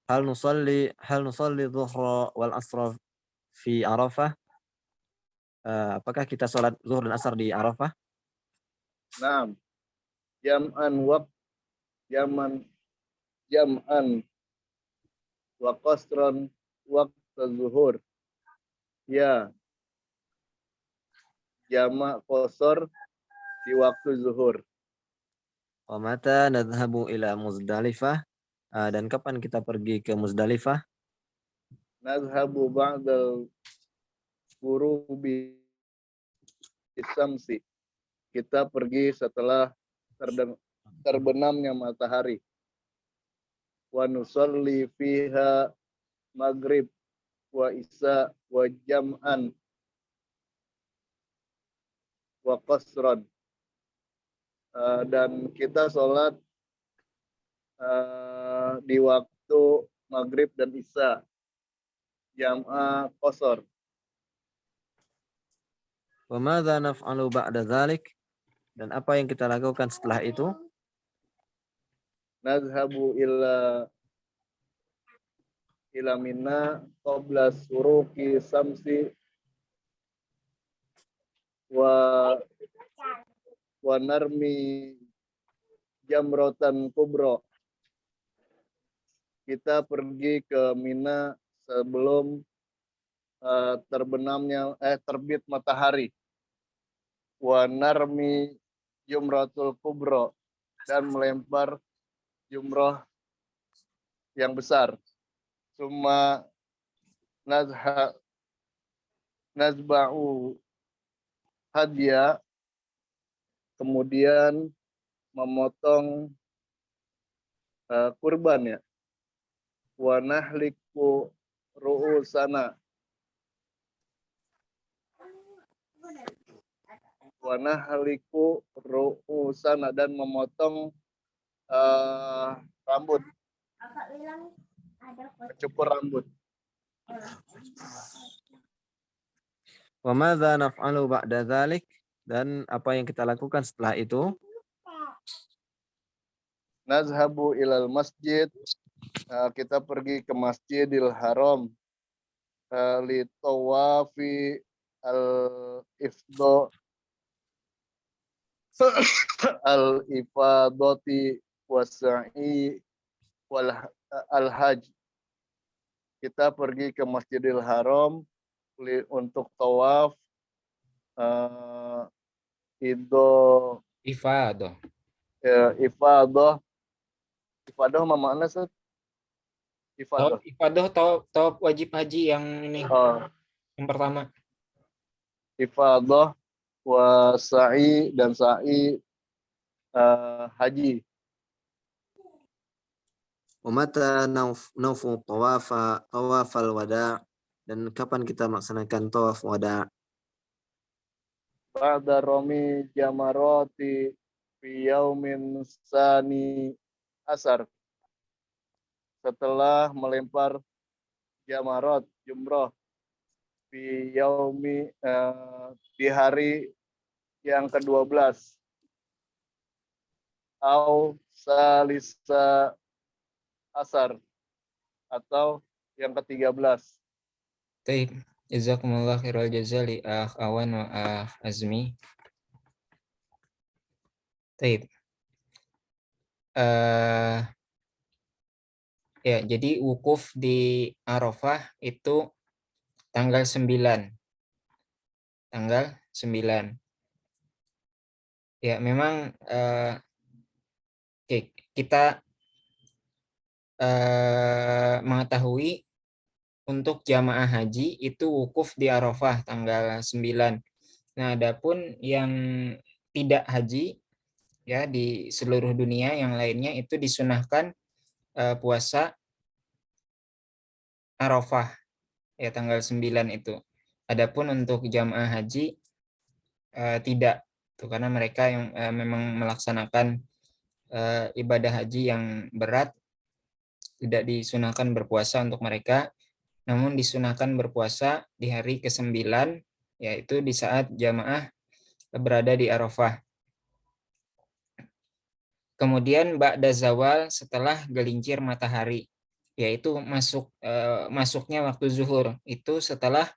Hal nusalli dhuhra wal asra fi Arafah? Apakah kita sholat zuhur dan asar di Arafah? Naam. Jam'an wa qasran waqta zuhur. Ya. Jamak qasar di waktu zuhur. Wa mata nadhhabu ila Muzdalifah? Dan kapan kita pergi ke Muzdalifah? Nadhhabu ba'dal ghurubi syamsi. Kita pergi setelah terbenamnya matahari. Wa nusalli fiha maghrib wa isya wa jam'an wa qasran. Dan kita sholat di waktu maghrib dan isya, jam'a qasar. Wa madza naf'alu ba'da dzalik? Dan apa yang kita lakukan setelah itu? Nazhabu ila Mina qabla suruki samsi wa narmi jamrotan kubro. Kita pergi ke Mina sebelum terbit matahari. Wa narmi jumratul kubro, dan melempar jumroh yang besar. Summa nazba'u hadya, kemudian memotong kurban ya. Wa nahliku ru'usana, dan memotong rambut, mencukur rambut. Wa madza naf'alu ba'da dzalik? Dan apa yang kita lakukan setelah itu? Nazhabu ilal masjid, kita pergi ke Masjidil Haram, li tawafi al-ifadati wasa'i wal al-hajj. Kita pergi ke Masjidil Haram untuk tawaf, Ifadah. ifadah. Ifadah apa makna, Ustaz? Ifadah. Ifadah tawaf wajib haji yang ini yang pertama. Ifadah wa sa'i, dan sa'i haji. Wa mata naufu tawafal wada'? Dan kapan kita melaksanakan tawaf wada'? Ba'da rami jamarati fi yaumin sani asar. Setelah melempar jamarat, jumrah, fi yaumi, di hari yang ke-12. Au salisa asar, atau yang ke-13. Taib. Jazakumullah khairal jazaa li akh Awan wa akh Azmi. Taib. Ya, jadi wukuf di Arafah itu tanggal 9. Tanggal 9. Ya, memang kita mengetahui untuk jamaah haji itu wukuf di Arafah tanggal 9. Nah, adapun yang tidak haji ya di seluruh dunia yang lainnya itu disunahkan puasa Arafah ya tanggal 9 itu. Adapun untuk jamaah haji tidak tuh, karena mereka yang memang melaksanakan ibadah haji yang berat, tidak disunahkan berpuasa untuk mereka, namun disunahkan berpuasa di hari ke-9, yaitu di saat jamaah berada di Arafah. Kemudian ba'da zawal, setelah gelincir matahari, yaitu masuknya waktu zuhur, itu setelah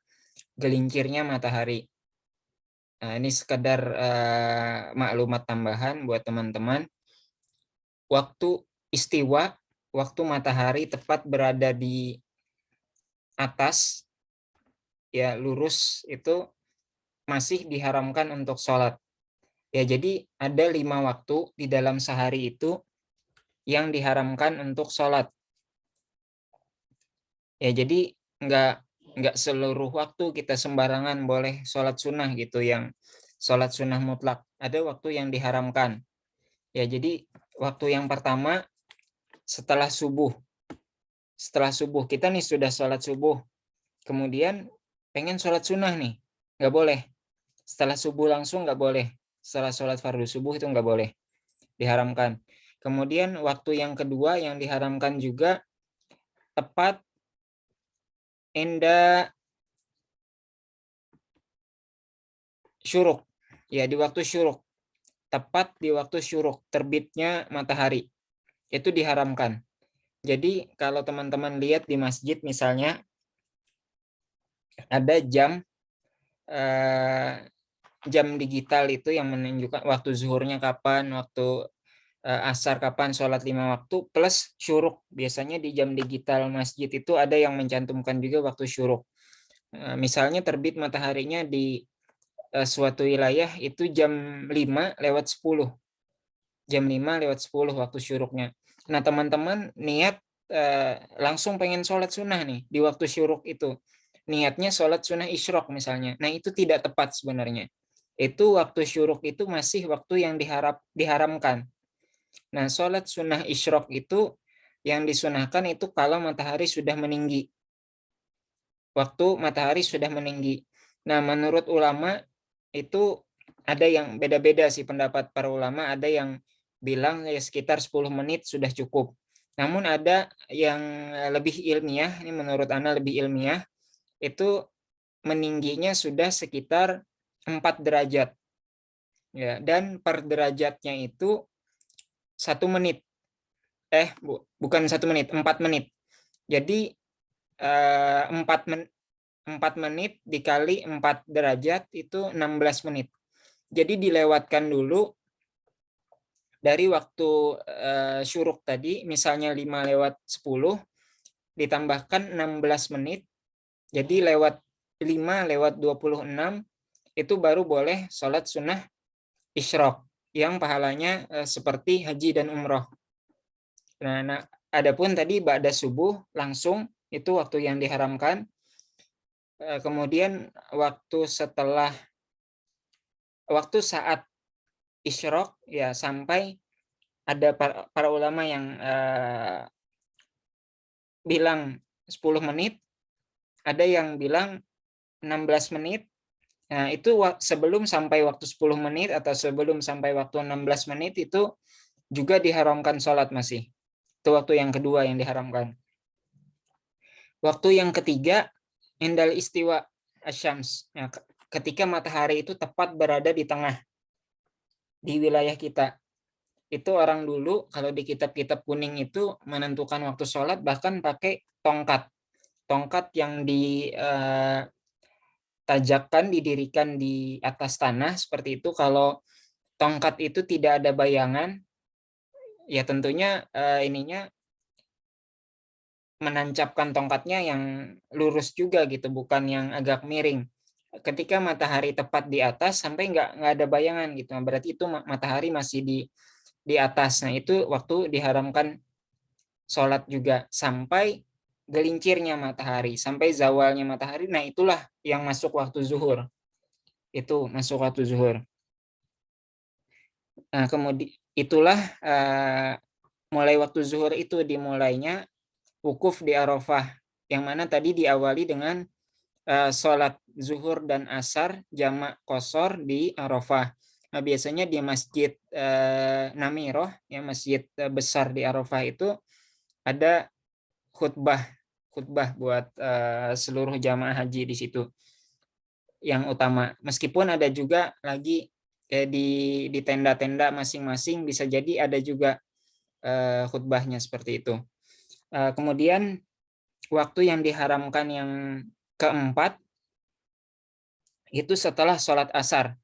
gelincirnya matahari. Nah, ini sekedar maklumat tambahan buat teman-teman. Waktu istiwa, waktu matahari tepat berada di atas, ya lurus, itu masih diharamkan untuk sholat. Ya, jadi ada 5 waktu di dalam sehari itu yang diharamkan untuk sholat. Ya, jadi nggak seluruh waktu kita sembarangan boleh sholat sunnah gitu, yang sholat sunnah mutlak, ada waktu yang diharamkan. Ya, jadi waktu yang pertama setelah subuh. Setelah subuh kita nih sudah sholat subuh, kemudian pengen sholat sunnah nih, nggak boleh. Setelah subuh langsung nggak boleh. Setelah sholat fardu subuh itu nggak boleh, diharamkan. Kemudian waktu yang kedua yang diharamkan juga tepat inda syuruk. Ya, di waktu syuruk. Tepat di waktu syuruk, terbitnya matahari. Itu diharamkan. Jadi kalau teman-teman lihat di masjid misalnya ada jam digital itu yang menunjukkan waktu zuhurnya kapan, waktu asar kapan, sholat 5 waktu, plus syuruk. Biasanya di jam digital masjid itu ada yang mencantumkan juga waktu syuruk. Misalnya terbit mataharinya di suatu wilayah itu jam 5:10. Jam 5:10 waktu syuruknya. Nah, teman-teman niat langsung pengen sholat sunnah nih di waktu syuruk itu. Niatnya sholat sunnah isyrok misalnya. Nah, itu tidak tepat sebenarnya. Itu waktu syuruk itu masih waktu yang diharamkan. Nah, sholat sunnah isyrok itu yang disunahkan itu kalau matahari sudah meninggi. Waktu matahari sudah meninggi. Nah, menurut ulama itu ada yang beda-beda sih pendapat para ulama. Ada yang bilang ya sekitar 10 menit sudah cukup. Namun ada yang lebih ilmiah, ini menurut Ana lebih ilmiah, itu meningginya sudah sekitar 4 derajat. Ya, dan per derajatnya itu 1 menit. Bukan 1 menit, 4 menit. Jadi 4 menit dikali 4 derajat itu 16 menit. Jadi dilewatkan dulu dari waktu syuruk tadi, misalnya 5:10, ditambahkan 16 menit, jadi lewat 5:26, itu baru boleh sholat sunnah isyrok, yang pahalanya seperti haji dan umroh. Nah, adapun tadi ba'da subuh langsung, itu waktu yang diharamkan. Kemudian waktu saat isyrok ya sampai ada para ulama yang bilang 10 menit, ada yang bilang 16 menit. Nah, itu sebelum sampai waktu 10 menit atau sebelum sampai waktu 16 menit itu juga diharamkan sholat masih. Itu waktu yang kedua yang diharamkan. Waktu yang ketiga, indal istiwa asyams. Nah, ketika matahari itu tepat berada di tengah di wilayah kita. Itu orang dulu kalau di kitab-kitab kuning itu menentukan waktu sholat bahkan pakai tongkat. Tongkat yang ditajakkan, didirikan di atas tanah seperti itu. Kalau tongkat itu tidak ada bayangan, ya tentunya ininya menancapkan tongkatnya yang lurus juga gitu, bukan yang agak miring. Ketika matahari tepat di atas sampai nggak ada bayangan gitu, berarti itu matahari masih di atas. Nah, itu waktu diharamkan sholat juga sampai gelincirnya matahari, sampai zawalnya matahari. Nah, itulah yang masuk waktu zuhur. Itu masuk waktu zuhur. Nah, kemudian itulah mulai waktu zuhur itu dimulainya wukuf di Arafah, yang mana tadi diawali dengan sholat zuhur dan asar jamak qashar di Arafah. Nah, biasanya di Masjid Namiroh, ya masjid besar di Arafah itu ada khutbah buat seluruh jamaah haji di situ yang utama. Meskipun ada juga lagi di tenda-tenda masing-masing bisa jadi ada juga khutbahnya seperti itu. Kemudian waktu yang diharamkan yang keempat itu setelah sholat asar.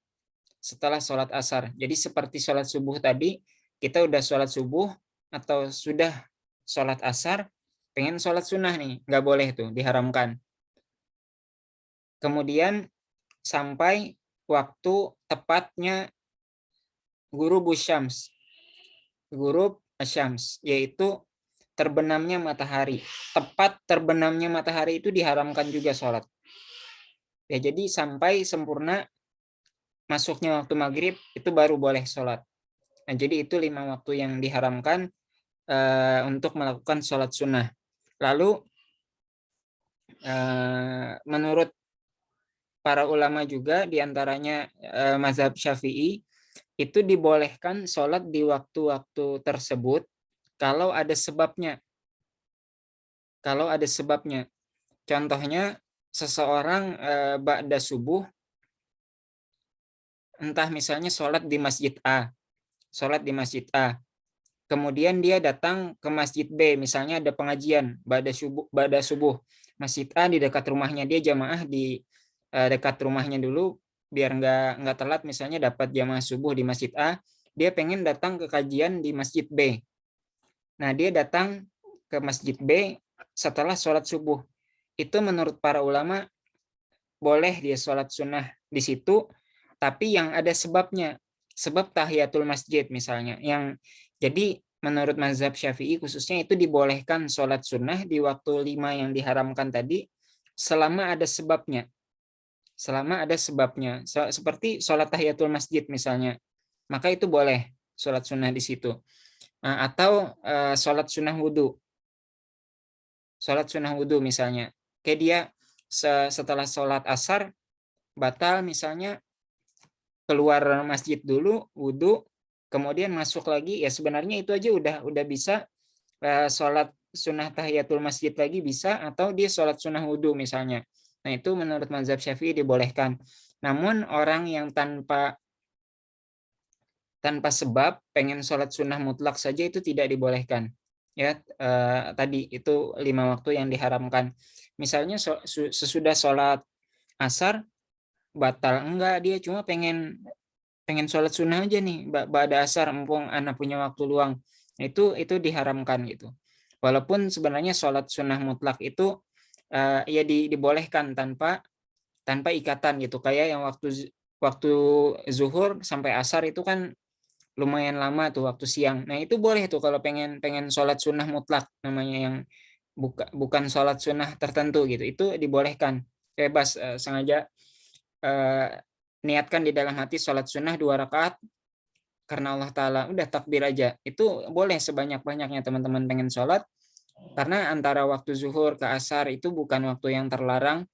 Setelah sholat asar. Jadi seperti sholat subuh tadi, kita udah sholat subuh atau sudah sholat asar, pengen sholat sunnah nih, nggak boleh tuh, diharamkan. Kemudian sampai waktu tepatnya ghurub syams. Ghurub syams, yaitu terbenamnya matahari. Tepat terbenamnya matahari itu diharamkan juga sholat. Ya, jadi sampai sempurna masuknya waktu maghrib itu baru boleh sholat. Nah, jadi itu 5 waktu yang diharamkan untuk melakukan sholat sunnah. Lalu menurut para ulama juga diantaranya mazhab Syafi'i itu dibolehkan sholat di waktu-waktu tersebut kalau ada sebabnya. Kalau ada sebabnya. Contohnya seseorang ba'da subuh, entah misalnya sholat di masjid A, kemudian dia datang ke masjid B, misalnya ada pengajian ba'da subuh. Masjid A di dekat rumahnya, dia jamaah di dekat rumahnya dulu biar nggak telat, misalnya dapat jamaah subuh di masjid A, dia pengen datang ke kajian di masjid B. Nah, dia datang ke masjid B setelah sholat subuh. Itu menurut para ulama boleh dia sholat sunnah di situ, tapi yang ada sebabnya, sebab tahiyatul masjid misalnya. Jadi menurut mazhab Syafi'i khususnya itu dibolehkan sholat sunnah di waktu 5 yang diharamkan tadi selama ada sebabnya. Selama ada sebabnya, seperti sholat tahiyatul masjid misalnya, maka itu boleh sholat sunnah di situ. Atau sholat sunnah wudhu. Sholat sunnah wudhu misalnya, kayak dia setelah sholat asar batal misalnya, keluar masjid dulu wudhu, kemudian masuk lagi, ya sebenarnya itu aja udah bisa sholat sunnah tahiyatul masjid lagi bisa, atau dia sholat sunnah wudhu misalnya. Nah, itu menurut mazhab Syafi'i dibolehkan. Namun orang yang tanpa sebab pengen sholat sunnah mutlak saja itu tidak dibolehkan. Ya, tadi itu 5 waktu yang diharamkan. Misalnya sesudah sholat asar batal, enggak, dia cuma pengen sholat sunnah aja nih ba'da asar, mumpung anak punya waktu luang. Itu diharamkan gitu. Walaupun sebenarnya sholat sunnah mutlak itu ya dibolehkan tanpa ikatan gitu. Kayak yang waktu zuhur sampai asar itu kan lumayan lama tuh waktu siang. Nah, itu boleh tuh kalau pengen sholat sunnah mutlak, namanya yang bukan sholat sunnah tertentu gitu. Itu dibolehkan. Bebas, sengaja niatkan di dalam hati sholat sunnah 2 rakaat karena Allah Ta'ala, udah takbir aja. Itu boleh sebanyak-banyaknya teman-teman pengen sholat, karena antara waktu zuhur ke asar itu bukan waktu yang terlarang.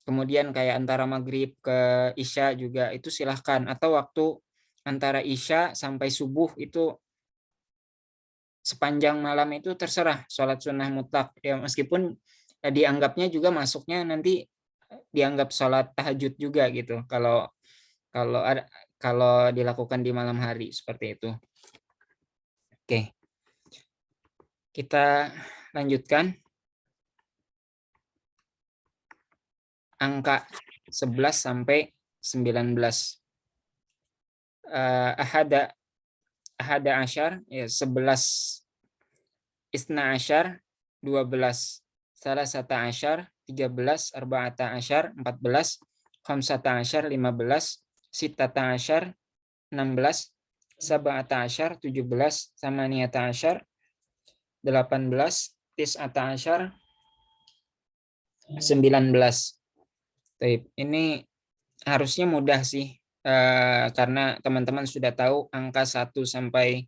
Kemudian kayak antara maghrib ke isya juga itu silahkan. Atau waktu antara isya sampai subuh itu sepanjang malam itu terserah sholat sunnah mutlak. Ya, meskipun dianggapnya juga masuknya nanti dianggap sholat tahajud juga gitu. Kalau dilakukan di malam hari seperti itu. Oke. Kita lanjutkan. Angka 11 sampai 19. Ahada asyar, ya 11. Isna asyar, 12. Salasata asyar, 13. Arba'ata asyar, 14. Khamsata asyar, 15. Sittata asyar, 16. Sab'ata asyar, 17. Samaniyata asyar, 18. Tis'ata asyar, 19. Ini harusnya mudah sih, karena teman-teman sudah tahu angka 1 sampai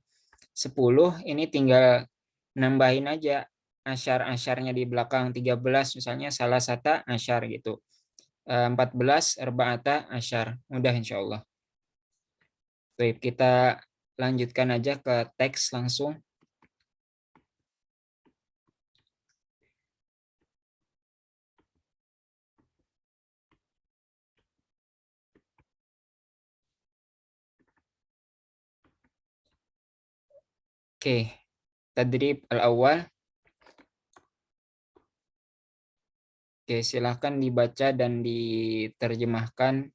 10, ini tinggal nambahin aja asyar-asyarnya di belakang. 13 misalnya salah satu asyar gitu. 14 arba'ata asyar. Mudah insya Allah. Baik, kita lanjutkan aja ke teks langsung. Oke, tadrib al-awwal. Oke, silahkan dibaca dan diterjemahkan.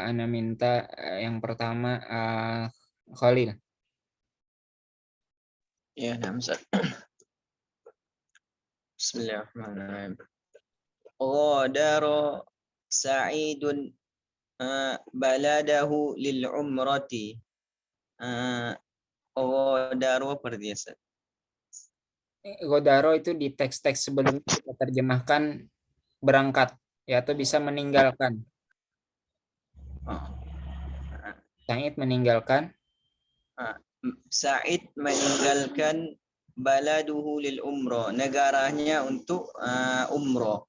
Ana minta yang pertama Khalil. Ya, Hamzah. Bismillahirrahmanirrahim. Ghadara Sa'idun baladahu lil umrati. Ghadara perdiasa. Godaro itu di teks-teks sebelumnya kita terjemahkan berangkat, ya, atau bisa meninggalkan. Sa'id meninggalkan Sa'id meninggalkan baladuhu lil umrah, negaranya untuk umrah.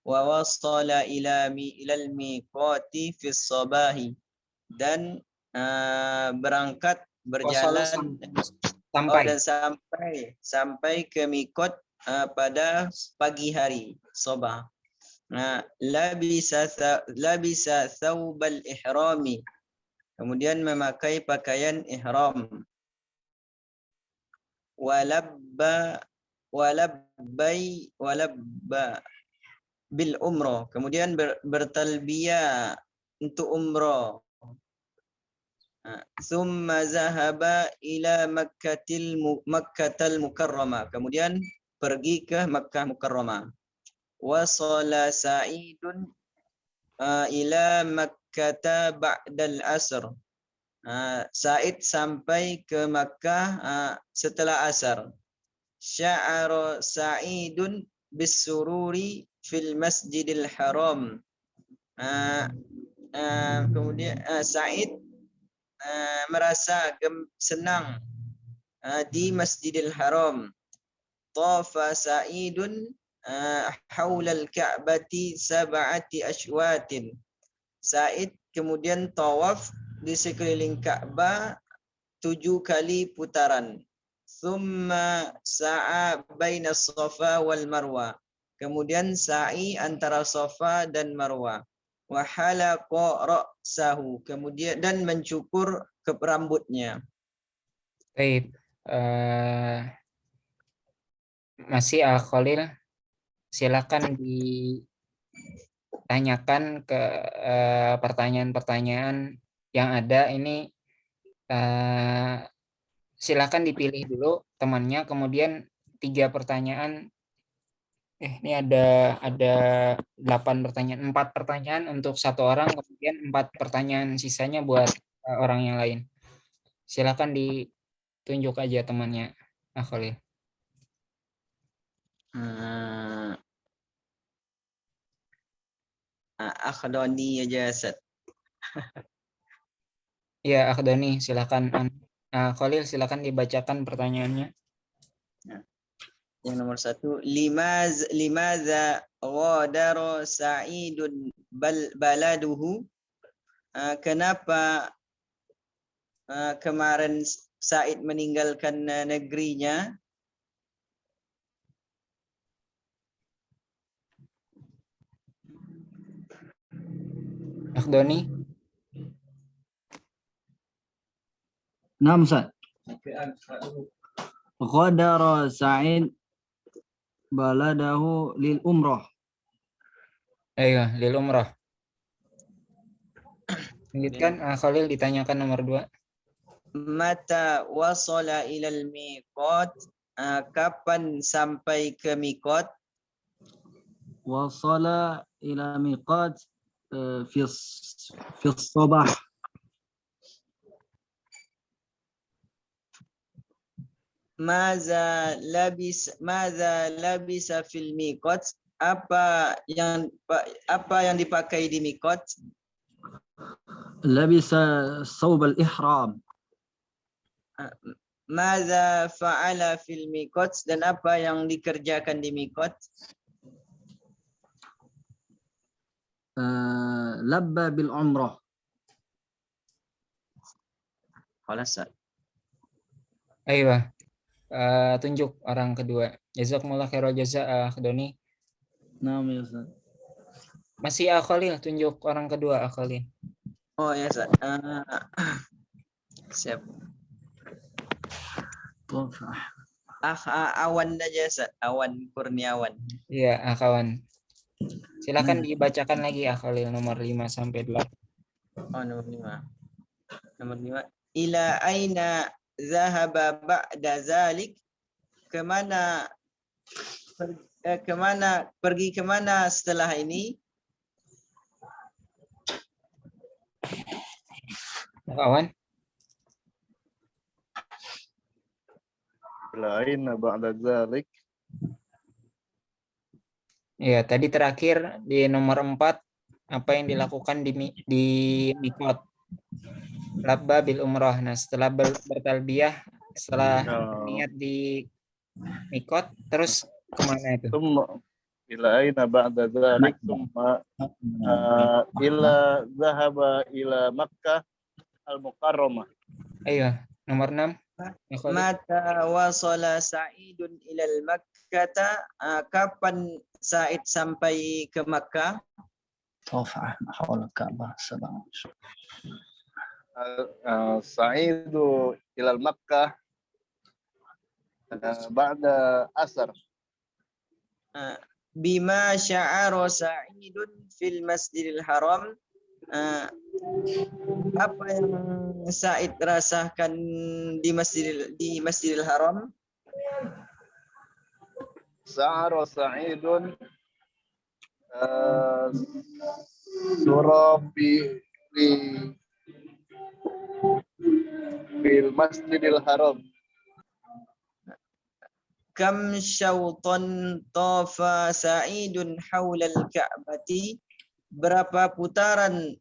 Wa wasala ilal miqati fi sabahi, dan berangkat wasala berjalan sampai. dan sampai ke miqat pada pagi hari sabah. Labisa thawbal ihrami, kemudian memakai pakaian ihram. Walabba bil umrah, kemudian bertalbiyah untuk umrah. Thumma zahaba ila Makkatal Mukarramah, kemudian pergi ke Makkah Mukarramah. Wasala Sa'idun ila Makkah ba'dal asr. Sa'id sampai ke Makkah setelah asar. Sya'ara Sa'idun bisururi fil Masjidil Haram. Kemudian Sa'id merasa senang di Masjidil Haram. Tafa Sa'idun haula al-Ka'bati sab'ati ashwatin. Sa'id kemudian tawaf di sekeliling Ka'bah 7 kali putaran. Thumma sa'a baina Safa wal Marwa, kemudian sa'i antara Safa dan Marwa. Wa halaqa ra'sahu, kemudian dan mencukur ke rambutnya. Baik. Masih Khalil, silakan ditanyakan ke pertanyaan-pertanyaan yang ada ini. Silakan dipilih dulu temannya, kemudian 3 pertanyaan. Ini ada 8 pertanyaan, 4 pertanyaan untuk 1 orang, kemudian 4 pertanyaan sisanya buat orang yang lain. Silakan ditunjuk aja temannya, Khalil. Akhdoni aja, Ustaz. Ya, Akhdoni, silakan. Khalil, silakan dibacakan pertanyaannya. Yang nomor 1, limadza ghadara Sa'idun baladuhu, kenapa kemarin Sa'id meninggalkan negerinya? Akhdoni. Naam Ustaz. Ghadara Sa'id baladahu lil umrah. Ayo, lil umrah. Lanjutkan, Khalil, ditanyakan nomor 2. Mata wasala ilal miqat, kapan sampai ke miqat? Wasala ila miqat fi sabah. Maza labisa fil miqat, apa yang dipakai di miqat? Labisa thawb al-ihram. Maza fa'ala fil miqat, dan apa yang dikerjakan di miqat? Labba bil umrah. Khalas. Ayo, tunjuk orang kedua. Jazakumullah khairal jazaa, Akhdoni. Naam ya Ustaz. Masih Khalil, tunjuk orang kedua, Khalil. Oh ya, Ustaz. Siap. Awan aja, Ustaz. Awan Kurniawan. Iya, kawan. Silakan dibacakan lagi, Khalil, nomor 5 sampai 8. Oh, nomor 5. Nomor 5. Ila aina zahaba ba'da zalik, pergi kemana setelah ini? Kawan. Lain ba'da dzalik. Ya, tadi terakhir di nomor 4, apa yang dilakukan di miqat? labba bil umrah. Nah, setelah bertalbiyah, setelah Oh. niat di mikot, terus kemana itu? ثم إلى أين بعد ذلك ثم إلى ذهب إلى مكة المكرمة. Ayo, nomor 6. Ya, Khalid. Mata wasala Sa'idun ilal Makkata, kapan Sa'id sampai ke Makkah? طاف حول الكعبة 7 سعيد إلى مكة بعد أسر. Bima sya'ara Sa'idun fil Masjidil Haram, apa yang Sa'id rasakan di Masjidil Haram? شعر سعيد سرى في المسجد الحرام. Kam syautan tafa Sa'idun haulal Ka'bati, berapa putaran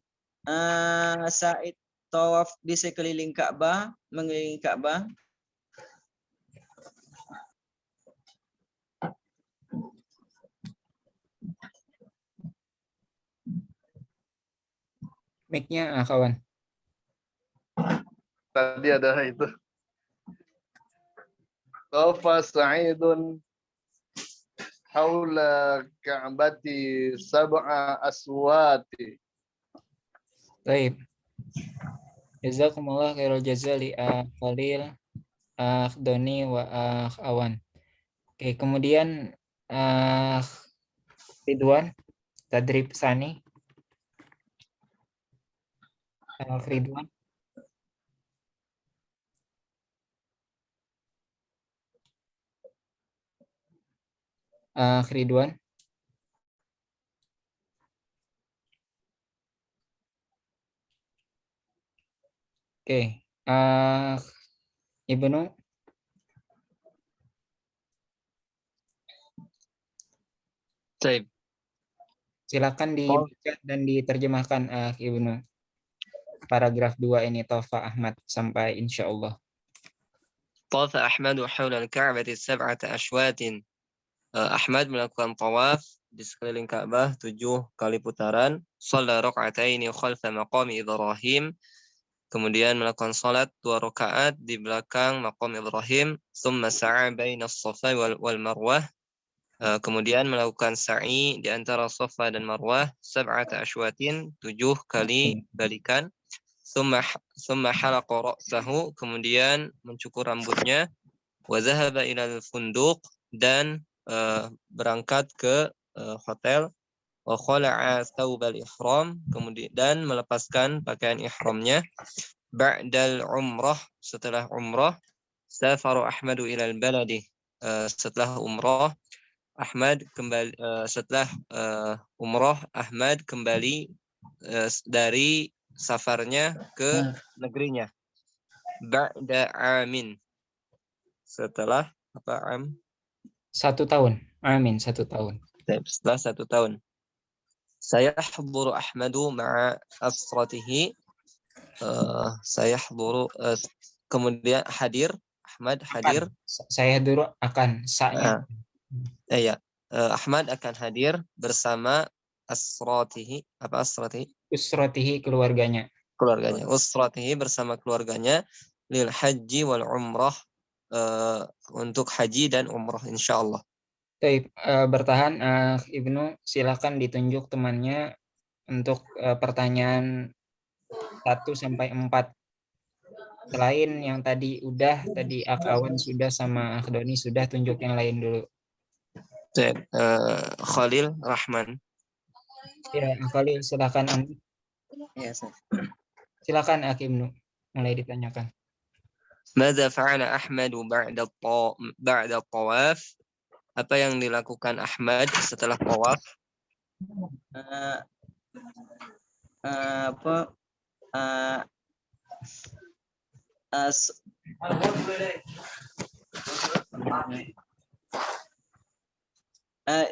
Sa'id tawaf di sekeliling Ka'bah, mengelilingi Ka'bah? Mic-nya, kawan. Tadi ada itu. Tafa Sa'idun haula Ka'bati sab'a aswati. Baik. Jazakumullah khairul jazaa li Khalil, Doni wa Awan. Oke, kemudian Ridwan, Tadrib Sani. Ridwan. Ridwan. Oke, Ibnu. Baik. Silakan dibaca dan diterjemahkan, Ibnu. Paragraf 2 ini Taufa Ahmad sampai insyaallah. طاف أحمد حول الكعبة 7 أشواط. Ahmad melakukan tawaf di sekeliling Ka'bah 7 kali putaran. Shalla raka'ataini khalfa maqami Ibrahim. Kemudian melakukan salat 2 rakaat di belakang maqam Ibrahim. Thumma sa'a baina as-Safa wal Marwah. Kemudian melakukan sa'i di antara Safa dan Marwah 7 ashwatin, 7 kali balikan. Thumma halaqa ra'sahu, kemudian mencukur rambutnya. Wa dhahaba ila al-funduq, dan berangkat ke hotel. Wa khala'a thawbal ihram, kemudian dan melepaskan pakaian ihramnya. Ba'dal umrah, setelah umrah. Safara Ahmadu ila al-baladi, setelah umrah Ahmad kembali setelah umrah Ahmad kembali dari safarnya ke negerinya. Ba'da amin, setelah apa am? 1 tahun. Amin, 1 tahun. Setelah 1 tahun. Sayahduru Ahmadu ma'a asratihi. Sayahduru, kemudian hadir Ahmad hadir. Saya dulu akan saya. Ya. Ahmad akan hadir bersama asratihi. Apa asratihi? Usratihi, keluarganya. Usratihi, bersama keluarganya. Lil haji wal umrah, untuk haji dan umrah insyaallah. Baik, bertahan Ibnu, silakan ditunjuk temannya untuk pertanyaan 1 sampai 4. Selain yang tadi Akawan sudah sama Akhdoni sudah, tunjuk yang lain dulu. Khalil Rahman. Ya, Khalil silakan. Ya, silakan Ibnu, mulai ditanyakan. Madza fa'ala Ahmad ba'da tawaf? Apa yang dilakukan Ahmad setelah tawaf?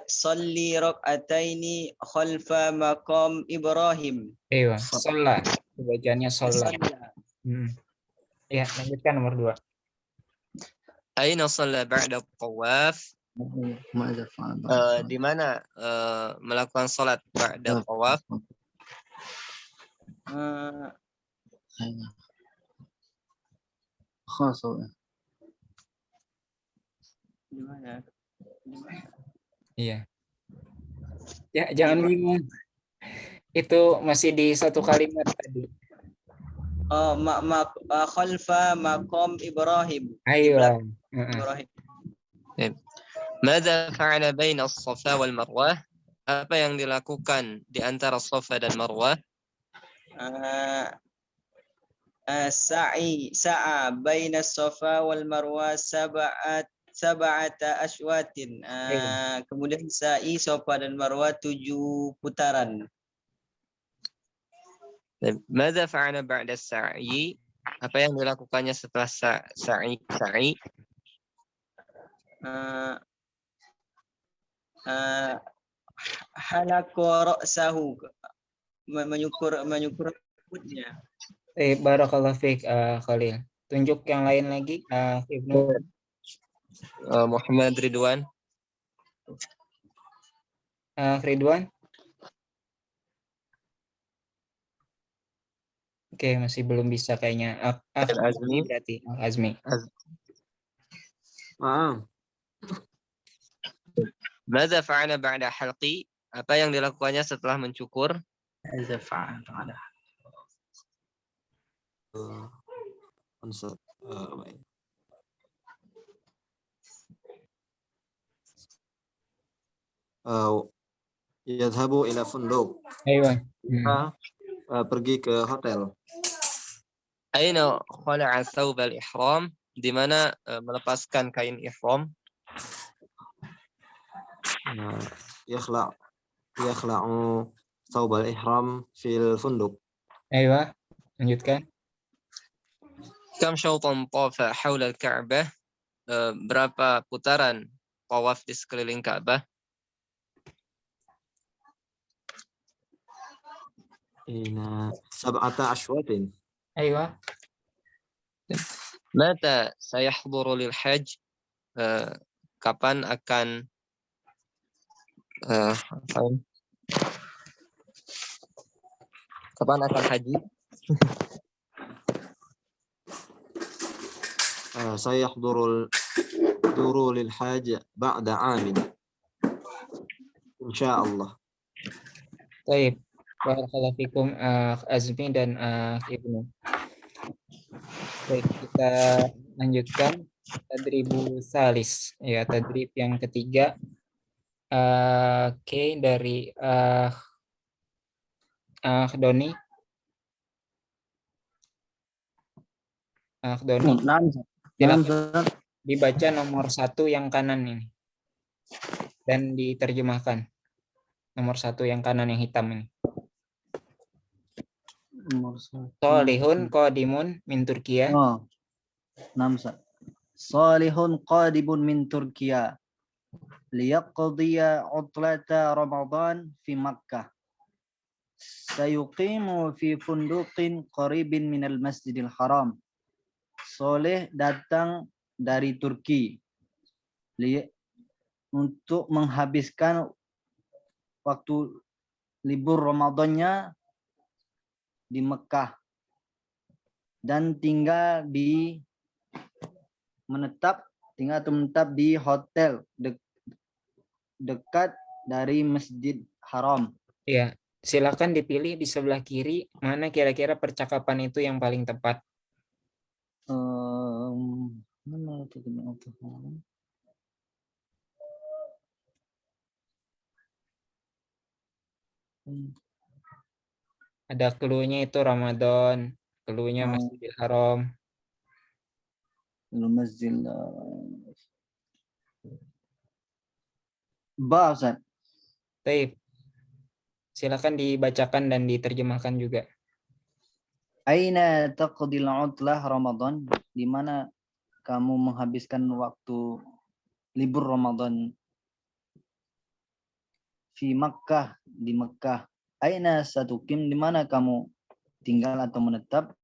Salli rak'ataini khalfa maqam Ibrahim. Iya, sholat. Bacanya sholat. Ya, lanjutkan nomor 2. Aina shalla ba'da tawaf? ماذا فعل Di mana melakukan salat ba'da tawaf? خاصة Di mana? Iya. Ya, jangan bingung. Itu masih di satu kalimat tadi. Oh, khalfa maqam Ibrahim. Ayo. Kiblat Ibrahim. Madza fa'ala baina as-Safa wal Marwah? Apa yang dilakukan di antara Safa dan Marwah? Sa'a baina Safa wal Marwah sab'ata ashwatin. Kemudian sa'i Safa dan Marwah 7 putaran. Madza fa'ala ba'da as-sa'i? Apa yang dilakukannya setelah sa'i? Halaqqa ra'sahu, menyukur rambutnya. Barakallahu fiik, Khalil. Tunjuk yang lain lagi, Ibnu. Muhammad Ridwan. Ridwan. Oke, masih belum bisa kayaknya. Azmi. Berarti Azmi. Madza fa'ala ba'da halqi? Apa yang dilakukannya setelah mencukur? ماذا فعل Yadhabu ila funduk. Ayo. Pergi ke hotel. Aina khala'a thawb al-ihram? Di mana melepaskan kain ihram? Yakhla'u thawb al-ihram fil funduk. Ayo, lanjutkan. Kam syautan tafa haula al-Ka'bah? Berapa putaran tawaf di sekeliling Ka'bah? Sab'ata ashwatin. Ayo. Mata sayahduru lil hajj? Kapan akan haji? Sayahduru lil hajj ba'da 'amin. Insyaallah. Baik. Barakallahu fikum, Azmi dan Ibnu. Baik, kita lanjutkan tadribu salis. Ya, tadrib yang ketiga. Oke, dari Doni. Doni. Silakan dibaca nomor 1 yang kanan ini. Dan diterjemahkan. Nomor 1 yang kanan yang hitam ini. Salihun qadimun min Turkiya. Salihun qadimun min Turkiya liyaqdiya utlata Ramadan fi Makkah. Sayuqimu fi funduqin qaribin minal Masjidil Haram. Soleh datang dari Turki untuk menghabiskan waktu libur Ramadannya di Mekah dan tinggal menetap di hotel dekat dari Masjid Haram. Ya, silakan dipilih di sebelah kiri mana kira-kira percakapan itu yang paling tepat. Mana itu? Ada clue-nya itu Ramadan, clue-nya Masjidil Haram. Masjid Ustaz. Baik. Silakan dibacakan dan diterjemahkan juga. Aina taqdil utlah Ramadan? Di mana kamu menghabiskan waktu libur Ramadan? Fi Makkah, di Makkah. Aina satukim? Di mana kamu tinggal atau menetap?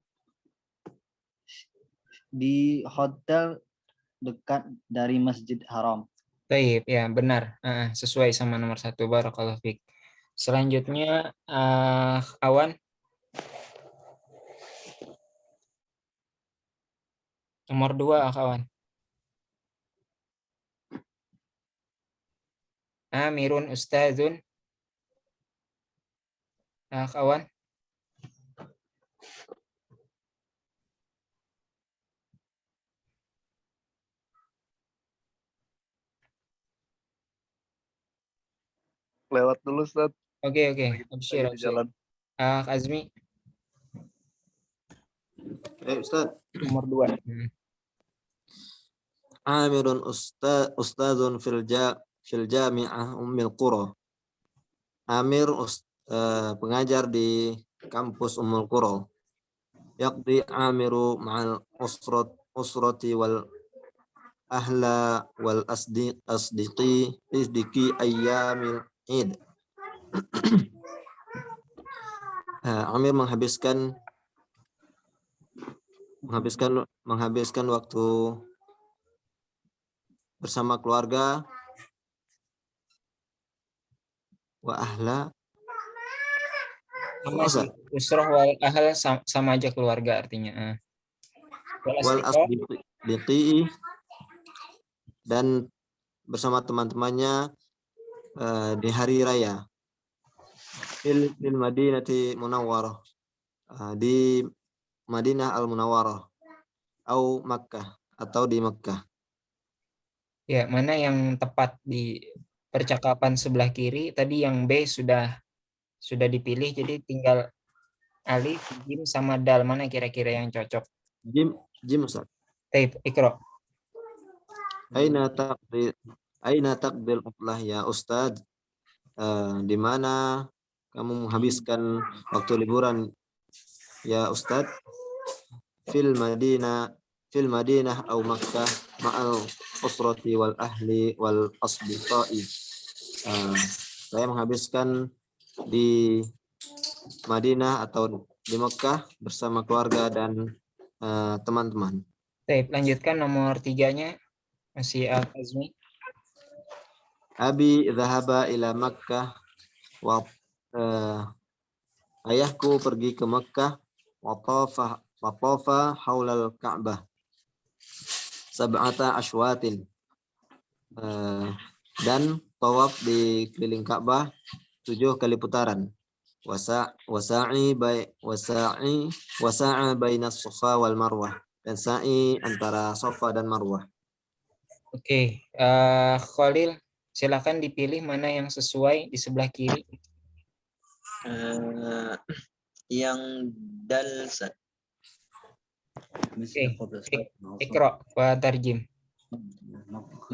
di hotel dekat dari Masjid Haram. Baik, ya benar. Sesuai sama nomor 1. Barakallahu fiik. Selanjutnya Awan, nomor 2 Awan. Amirun ustadzun. Awan. Lewat dulu, Ustaz. Oke. Lagi Absyir. di jalan. Azmi, Ustaz. nomor 2. Amirun ustazun fil jami'ah Ummul Qura. Amir pengajar di kampus Ummul Qura. Yaqdi Amiru ma'al usrati wal ahla wal asdiqi ayyamil id. Amir menghabiskan waktu bersama keluarga wa ahla Sama sih, usroh wal ahl sama aja keluarga artinya. wal asdiqi dan bersama teman-temannya di hari raya fil Madinati Munawwarah, di Madinah Al-Munawwarah atau Makkah atau di Makkah. Ya, mana yang tepat di percakapan sebelah kiri? Tadi yang B sudah dipilih, jadi tinggal alif, jim sama dal. Mana kira-kira yang cocok? Jim Ustaz. Taib, Iqra. Aina taqdil utlah ya Ustaz? Di mana kamu menghabiskan waktu liburan ya Ustaz? Fil Madinah atau Makkah ma'al usrati wal ahli wal asdiqai. Saya menghabiskan di Madinah atau di Makkah bersama keluarga dan teman-teman. Taib, lanjutkan nomor 3-nya. Masih Azmi. Abi dhahaba ila Makkah wa ayahku pergi ke Makkah wa tafa haulal Ka'bah sab'ata ashwatin, dan tawaf di keliling Ka'bah 7 kali putaran. Wasa'i bainas Safa wal Marwah, dan sa'i antara Safa dan Marwah. Oke, Khalil, silakan dipilih mana yang sesuai di sebelah kiri. Yang dal. Oke, Iqra wa tarjim.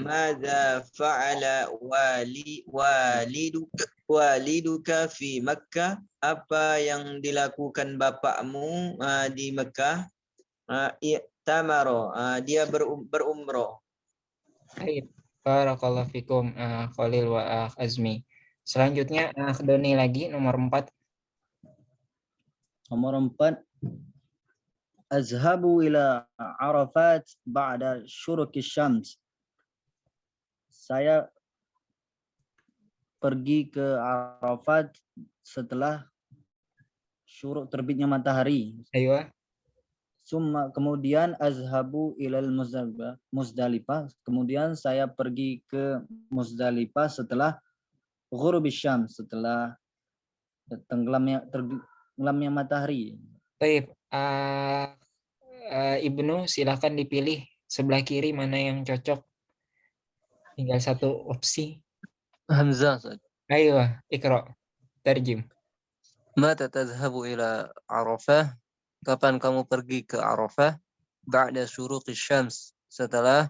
Madza fa'ala waliduka fi Makkah? Apa yang dilakukan bapakmu di Makkah? I'tamaro, dia berumroh. Baik, barakallahu fikum Khalil wa Azmi. Selanjutnya Doni lagi nomor 4. Nomor 4. Azhabu ila Arafat ba'da syuruqi syams. Saya pergi ke Arafat setelah syuruk terbitnya matahari. Ayo. Kemudian azhabu ilal Muzdalifah. Kemudian saya pergi ke Muzdalifah setelah ghurub syams, setelah tenggelamnya matahari. Baik, Ibnu silakan dipilih sebelah kiri mana yang cocok. Tinggal satu opsi. Hamzah. Ayo, Iqra. Tarjim. Mata tadhhabu ila Arafah? Kapan kamu pergi ke Arafah? Ba'da syuruqi syams, setelah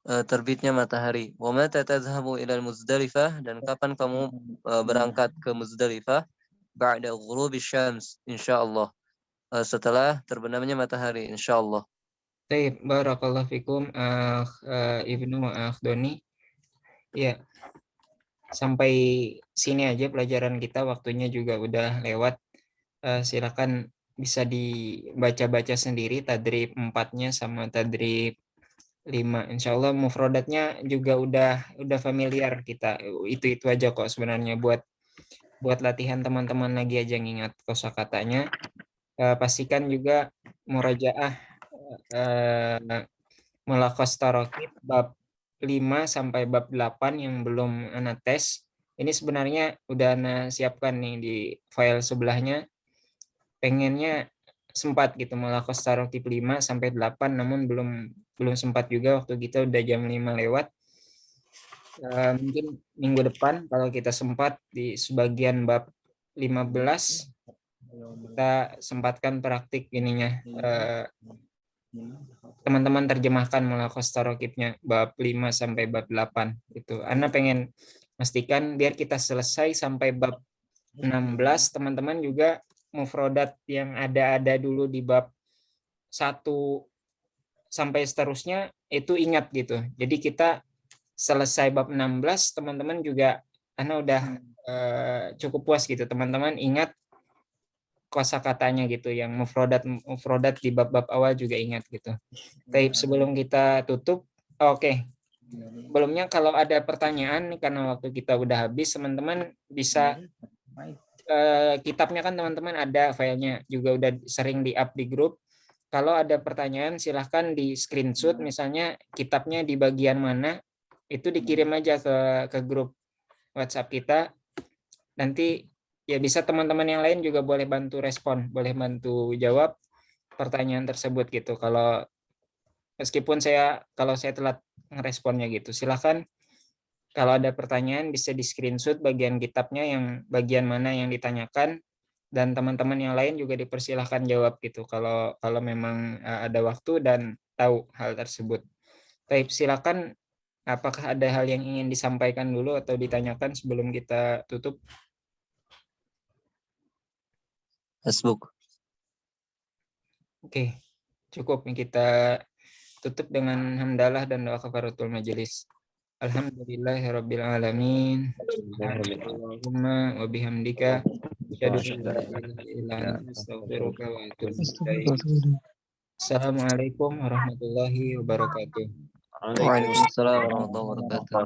terbitnya matahari. Wa mata tadhhabu ila Muzdalifah? Dan kapan kamu berangkat ke Muzdalifah? Ba'da ghurubi syams, insyaallah. Setelah terbenamnya matahari, insyaallah. Baik, barakallahu fikum Ibnu Doni. Ya. Sampai sini aja pelajaran kita, waktunya juga udah lewat. Silakan bisa dibaca-baca sendiri tadrib 4-nya sama tadrib 5. Insya Allah mufrodatnya juga udah familiar kita. Itu aja kok sebenarnya buat latihan teman-teman lagi aja ngingat kosakatanya. Pastikan juga murajaah Mulakos Tarokib bab 5 sampai bab 8 yang belum Ana tes. Ini sebenarnya udah Ana siapkan nih di file sebelahnya. Pengennya sempat gitu Mulakos Tarokib 5 sampai 8 namun belum sempat juga waktu kita udah jam 5 lewat. Mungkin minggu depan kalau kita sempat di sebagian bab 15 kita sempatkan praktik ininya teman-teman terjemahkan Mulakos Tarokibnya bab 5 sampai bab 8 gitu. Ana pengen pastikan biar kita selesai sampai bab 16 teman-teman juga mufrodat yang ada dulu di bab 1 sampai seterusnya itu ingat gitu. Jadi kita selesai bab 16 teman-teman juga Ana udah cukup puas gitu. Teman-teman ingat kosakatanya gitu yang mufrodat di bab-bab awal juga ingat gitu. Tapi sebelum kita tutup, oke. Sebelumnya kalau ada pertanyaan karena waktu kita udah habis, teman-teman bisa kitabnya kan teman-teman ada filenya juga udah sering di-up di grup. Kalau ada pertanyaan silahkan di screenshot misalnya kitabnya di bagian mana itu dikirim aja ke grup WhatsApp kita. Nanti ya bisa teman-teman yang lain juga boleh bantu respon, boleh bantu jawab pertanyaan tersebut gitu. Meskipun kalau saya telat ngeresponnya gitu, silahkan kalau ada pertanyaan bisa di screenshot bagian kitabnya yang bagian mana yang ditanyakan dan teman-teman yang lain juga dipersilahkan jawab gitu kalau memang ada waktu dan tahu hal tersebut. Baik, silakan apakah ada hal yang ingin disampaikan dulu atau ditanyakan sebelum kita tutup? Facebook. Oke, cukup kita tutup dengan hamdalah dan doa kafaratul majelis. Alhamdulillahirabbil alamin. Allahumma wa bihamdika asyhadu an la ilaha illa anta astaghfiruka wa atubu ilaik. Assalamualaikum warahmatullahi wabarakatuh. Waalaikumsalam warahmatullahi wabarakatuh.